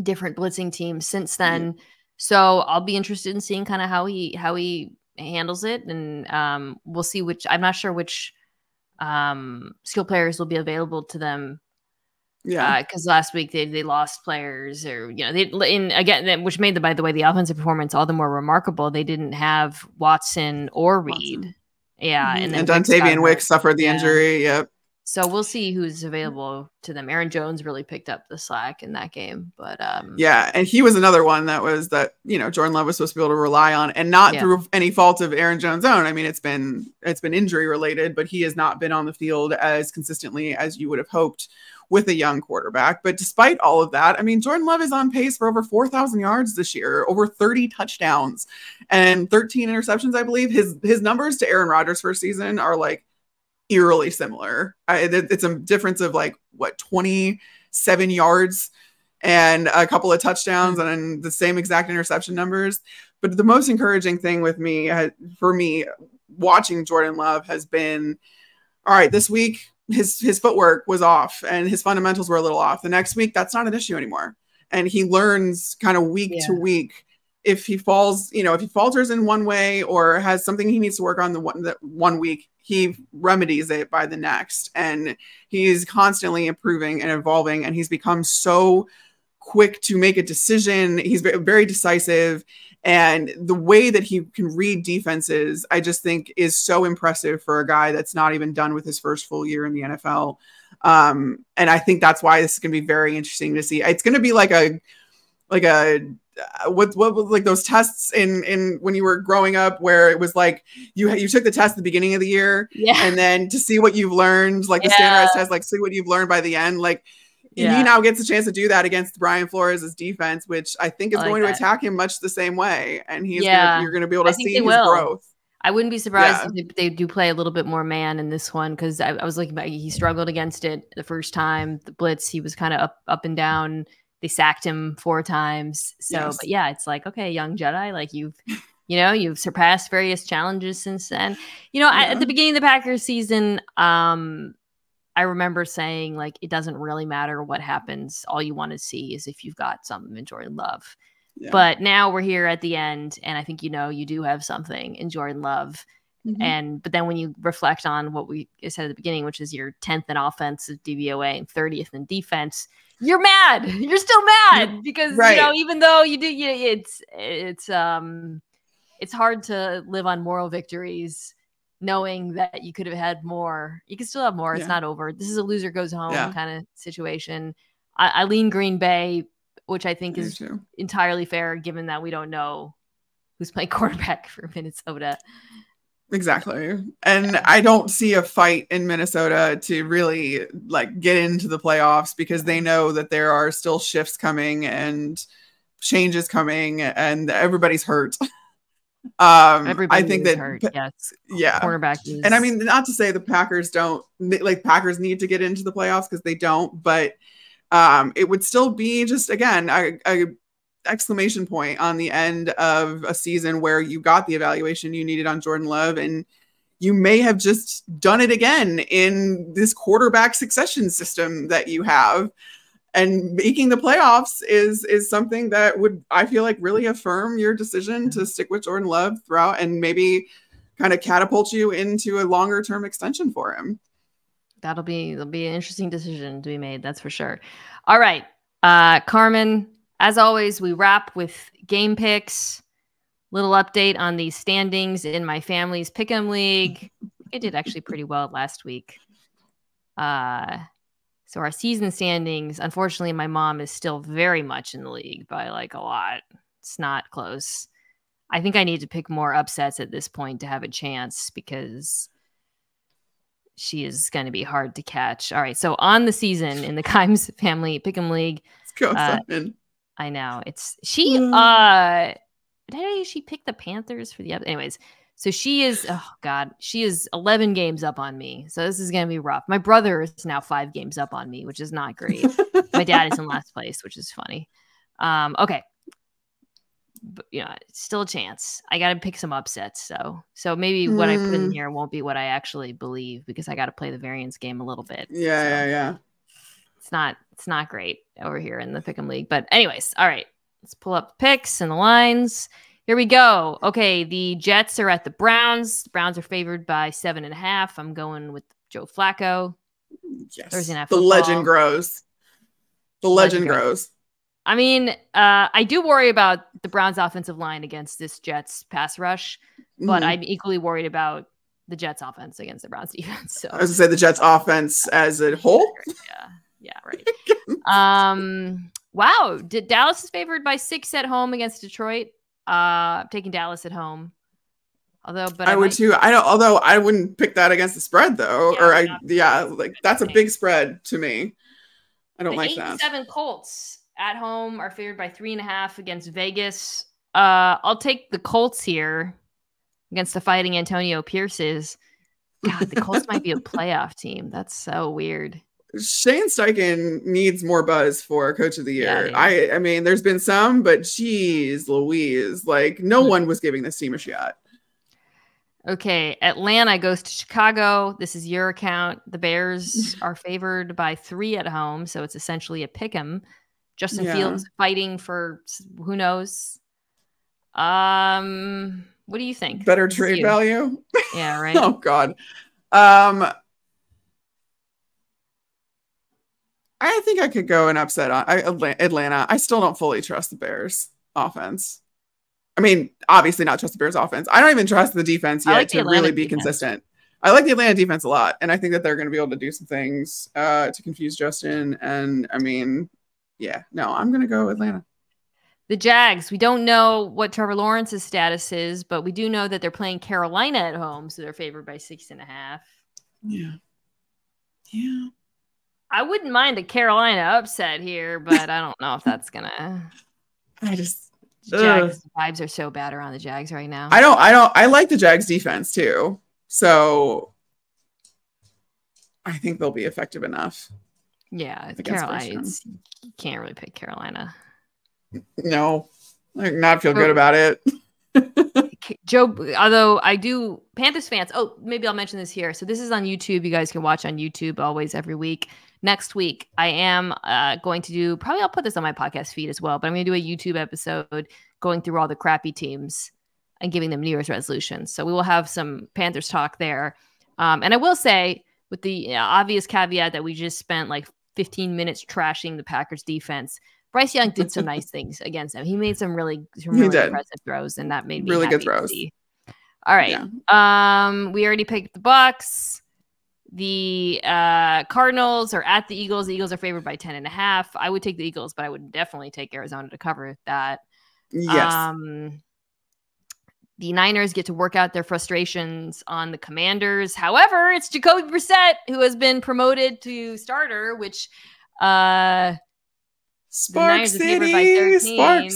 different blitzing teams since then. So I'll be interested in seeing kind of how he handles it. And we'll see I'm not sure which skill players will be available to them. Because last week they lost players, or which made by the way, the offensive performance all the more remarkable. They didn't have Watson or Reed. And Dontavian Wicks suffered the injury. Yep. So we'll see who's available to them. Aaron Jones really picked up the slack in that game, but and he was another one that Jordan Love was supposed to be able to rely on, and not through any fault of Aaron Jones' own. I mean, it's been injury related, but he has not been on the field as consistently as you would have hoped with a young quarterback. But despite all of that, I mean, Jordan Love is on pace for over 4,000 yards this year, over 30 touchdowns, and 13 interceptions, I believe. His numbers to Aaron Rodgers' first season are eerily similar. It's a difference of 27 yards and a couple of touchdowns and then the same exact interception numbers. But the most encouraging thing with me, for me, watching Jordan Love has been, all right, this week his footwork was off and his fundamentals were a little off. The next week, that's not an issue anymore. And he learns kind of week to week. If he falls, if he falters in one way or has something he needs to work on the one week, he remedies it by the next. And he's constantly improving and evolving. And he's become so quick to make a decision. He's very decisive. And the way that he can read defenses, I just think is so impressive for a guy that's not even done with his first full year in the NFL. And I think that's why this is going to be very interesting to see. It's going to be like what like those tests in when you were growing up, where it was like you took the test at the beginning of the year, and then to see what you've learned, like the standardized test, like see what you've learned by the end, like he now gets a chance to do that against Brian Flores' defense, which I think is going to attack him much the same way, and you're going to be able to see his growth. I wouldn't be surprised if they do play a little bit more man in this one, because I was looking back, he struggled against it the first time. The blitz, he was kind of up and down. They sacked him 4 times. So, but yeah, it's like, okay, young Jedi, like you've surpassed various challenges since then. At the beginning of the Packers season, I remember saying, like, it doesn't really matter what happens. All you want to see is if you've got something in Jordan Love. Yeah. But now we're here at the end, and I think, you do have something in Jordan Love. Mm-hmm. But then when you reflect on what we said at the beginning, which is you're 10th in offensive DVOA and 30th in defense, you're mad. You're still mad because, even though you do, it's hard to live on moral victories knowing that you could have had more. You can still have more. It's not over. This is a loser goes home kind of situation. I lean Green Bay, which I think is entirely fair, given that we don't know who's playing quarterback for Minnesota. Exactly. And I don't see a fight in Minnesota to really like get into the playoffs, because they know that there are still shifts coming and changes coming and everybody's hurt. I think that hurt. Yes. Cornerback is... And I mean, not to say the Packers Packers need to get into the playoffs, because they don't, but it would still be just, again, a exclamation point on the end of a season where you got the evaluation you needed on Jordan Love, and you may have just done it again in this quarterback succession system that you have. And making the playoffs is something that would, I feel like, really affirm your decision to stick with Jordan Love throughout, and maybe kind of catapult you into a longer term extension for him. That'll be an interesting decision to be made. That's for sure. All right. Carmen, as always, we wrap with game picks. Little update on the standings in my family's Pick'em League. I did actually pretty well last week. So our season standings, unfortunately, my mom is still very much in the league by like a lot. It's not close. I think I need to pick more upsets at this point to have a chance, because she is going to be hard to catch. All right. So on the season in the Kimes family Pick'em League. Let's go, Simon. I know. She picked the Panthers for the other. Anyways, so she is 11 games up on me. So this is going to be rough. My brother is now 5 games up on me, which is not great. My dad is in last place, which is funny. Okay. But, it's still a chance. I got to pick some upsets. So maybe what I put in here won't be what I actually believe, because I got to play the variance game a little bit. Yeah. It's not great over here in the Pick'em League. But anyways, all right. Let's pull up the picks and the lines. Here we go. Okay, the Jets are at the Browns. The Browns are favored by 7.5. I'm going with Joe Flacco. Yes. Thursday Night Football. The legend grows. The legend grows. I mean, I do worry about the Browns' offensive line against this Jets pass rush, but I'm equally worried about the Jets' offense against the Browns' defense. So I was going to say the Jets' offense as a whole. Yeah, right. Wow. Dallas is favored by 6 at home against Detroit. I'm taking Dallas at home. I would too. Although I wouldn't pick that against the spread though. That's a big spread to me. I don't like that. 8-7 Colts at home are favored by 3.5 against Vegas. I'll take the Colts here against the Fighting Antonio Pierces. God, the Colts might be a playoff team. That's so weird. Shane Steichen needs more buzz for Coach of the Year. Yeah, I mean, there's been some, but geez Louise, like no one was giving this team a shot. Okay, Atlanta goes to Chicago. This is your account. The Bears are favored by 3 at home, so it's essentially a pick 'em. Justin Fields fighting for who knows. What do you think? Better trade value? Yeah, right. Oh God. I think I could go and upset on Atlanta. I still don't fully trust the Bears offense. I mean, obviously not trust the Bears offense. I don't even trust the defense yet to really be consistent. I like the Atlanta defense a lot, and I think that they're going to be able to do some things to confuse Justin. And I mean, yeah, no, I'm going to go Atlanta. The Jags, we don't know what Trevor Lawrence's status is, but we do know that they're playing Carolina at home, so they're favored by 6.5. Yeah. Yeah. I wouldn't mind a Carolina upset here, but I don't know if that's gonna. Jags vibes are so bad around the Jags right now. I like the Jags defense too, so I think they'll be effective enough. Yeah, Carolina. You can't really pick Carolina. No, I not feel good about it. Joe, although I do, Panthers fans. Oh, maybe I'll mention this here. So this is on YouTube. You guys can watch on YouTube always every week. Next week, I am going to do, probably I'll put this on my podcast feed as well, but I'm going to do a YouTube episode going through all the crappy teams and giving them New Year's resolutions. So we will have some Panthers talk there. And I will say, with the obvious caveat that we just spent like 15 minutes trashing the Packers defense, Bryce Young did some nice things against them. He made some really impressive throws, and that made me really happy good throws. To see. All right. Yeah. We already picked the Bucs. The Cardinals are at the Eagles. The Eagles are favored by 10.5. I would take the Eagles, but I would definitely take Arizona to cover that. Yes. The Niners get to work out their frustrations on the Commanders. However, it's Jacoby Brissett who has been promoted to starter, which Spark City, spark.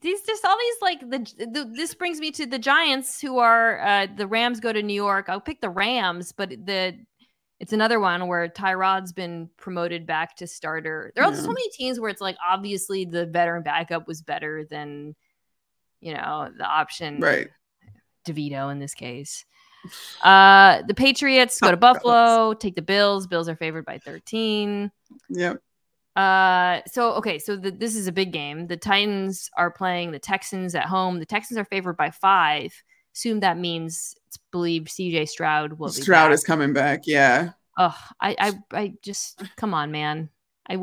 These just all these like this brings me to the Giants, who are the Rams go to New York. I'll pick the Rams, but it's another one where Tyrod's been promoted back to starter. There are so many teams where it's like obviously the veteran backup was better than the option, right? DeVito in this case. The Patriots go to Buffalo, take the Bills. Bills are favored by 13. Yep. So this is a big game. The Titans are playing the Texans at home. The Texans are favored by 5. Assume that means it's believed CJ Stroud will be back. Is coming back. Yeah. Oh, I just come on, man. I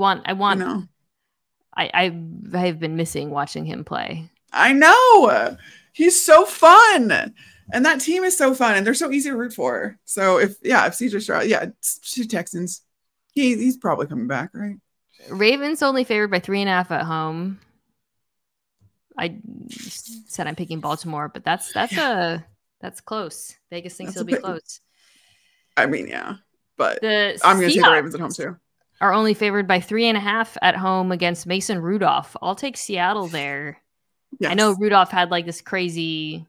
have been missing watching him play. I know. He's so fun. And that team is so fun, and they're so easy to root for. So if CJ Stroud, it's Texans. He's probably coming back, right? Ravens only favored by 3.5 at home. I said I'm picking Baltimore, but that's close. Vegas thinks it'll be close. I mean, yeah, but I'm going to take the Ravens at home too. Are only favored by 3.5 at home against Mason Rudolph. I'll take Seattle there. Yes. I know Rudolph had like this crazy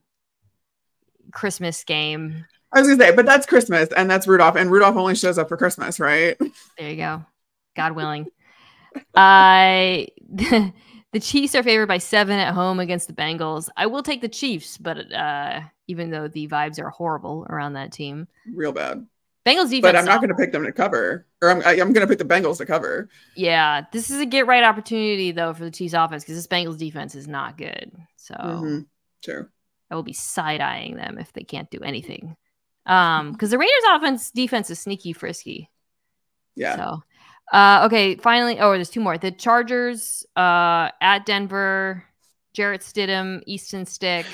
Christmas game. I was going to say, but that's Christmas and that's Rudolph, and Rudolph only shows up for Christmas, right? There you go. God willing. The Chiefs are favored by 7 at home against the Bengals. I will take the Chiefs, but even though the vibes are horrible around that team, real bad. Bengals defense, but I'm not going to pick them to cover, or I'm going to pick the Bengals to cover. Yeah, this is a get right opportunity though for the Chiefs offense because this Bengals defense is not good. So true. I will be side eyeing them if they can't do anything. Because the Raiders defense is sneaky frisky. Yeah. So. Okay, finally, there's 2 more. The Chargers at Denver, Jarrett Stidham, Easton Stick.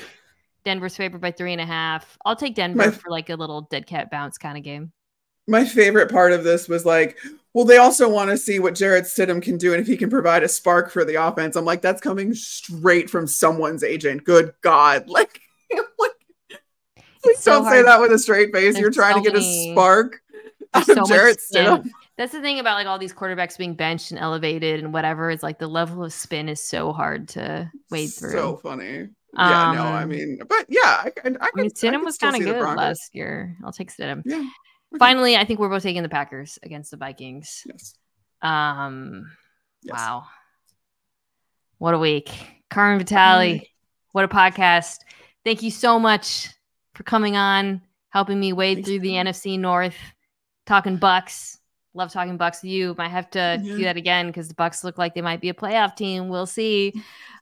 Denver's favored by 3.5. I'll take Denver for like a little dead cat bounce kind of game. My favorite part of this was like, well, they also want to see what Jarrett Stidham can do and if he can provide a spark for the offense. I'm like, that's coming straight from someone's agent. Good God. Like please don't say that with a straight face. You're trying to get a spark out of Jarrett Stidham. That's the thing about like all these quarterbacks being benched and elevated and whatever. It's like the level of spin is so hard to wade through. So funny. I mean, but yeah, Stidham was kind of good last year. I'll take Stidham. Yeah. Finally, I think we're both taking the Packers against the Vikings. Yes. Yes. Wow. What a week. Carmen Vitali. What a podcast. Thank you so much for coming on, helping me wade through the NFC North, talking Bucs. Love talking Bucs with you. Might have to do that again because the Bucs look like they might be a playoff team. We'll see.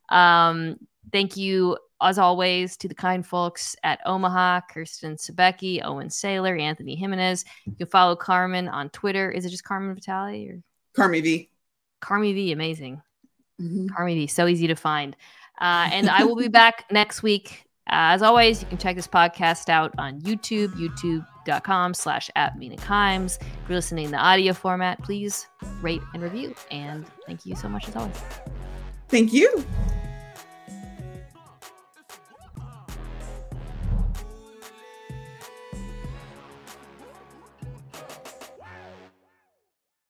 Thank you, as always, to the kind folks at Omaha, Kirsten Sebecki, Owen Saylor, Anthony Jimenez. You can follow Carmen on Twitter. Is it just Carmen Vitali or Carmi V? Carmi V, amazing. Carmi V, so easy to find. And I will be back next week. As always, you can check this podcast out on YouTube, youtube.com/@MinaKimes. If you're listening in the audio format, please rate and review. And thank you so much as always. Thank you.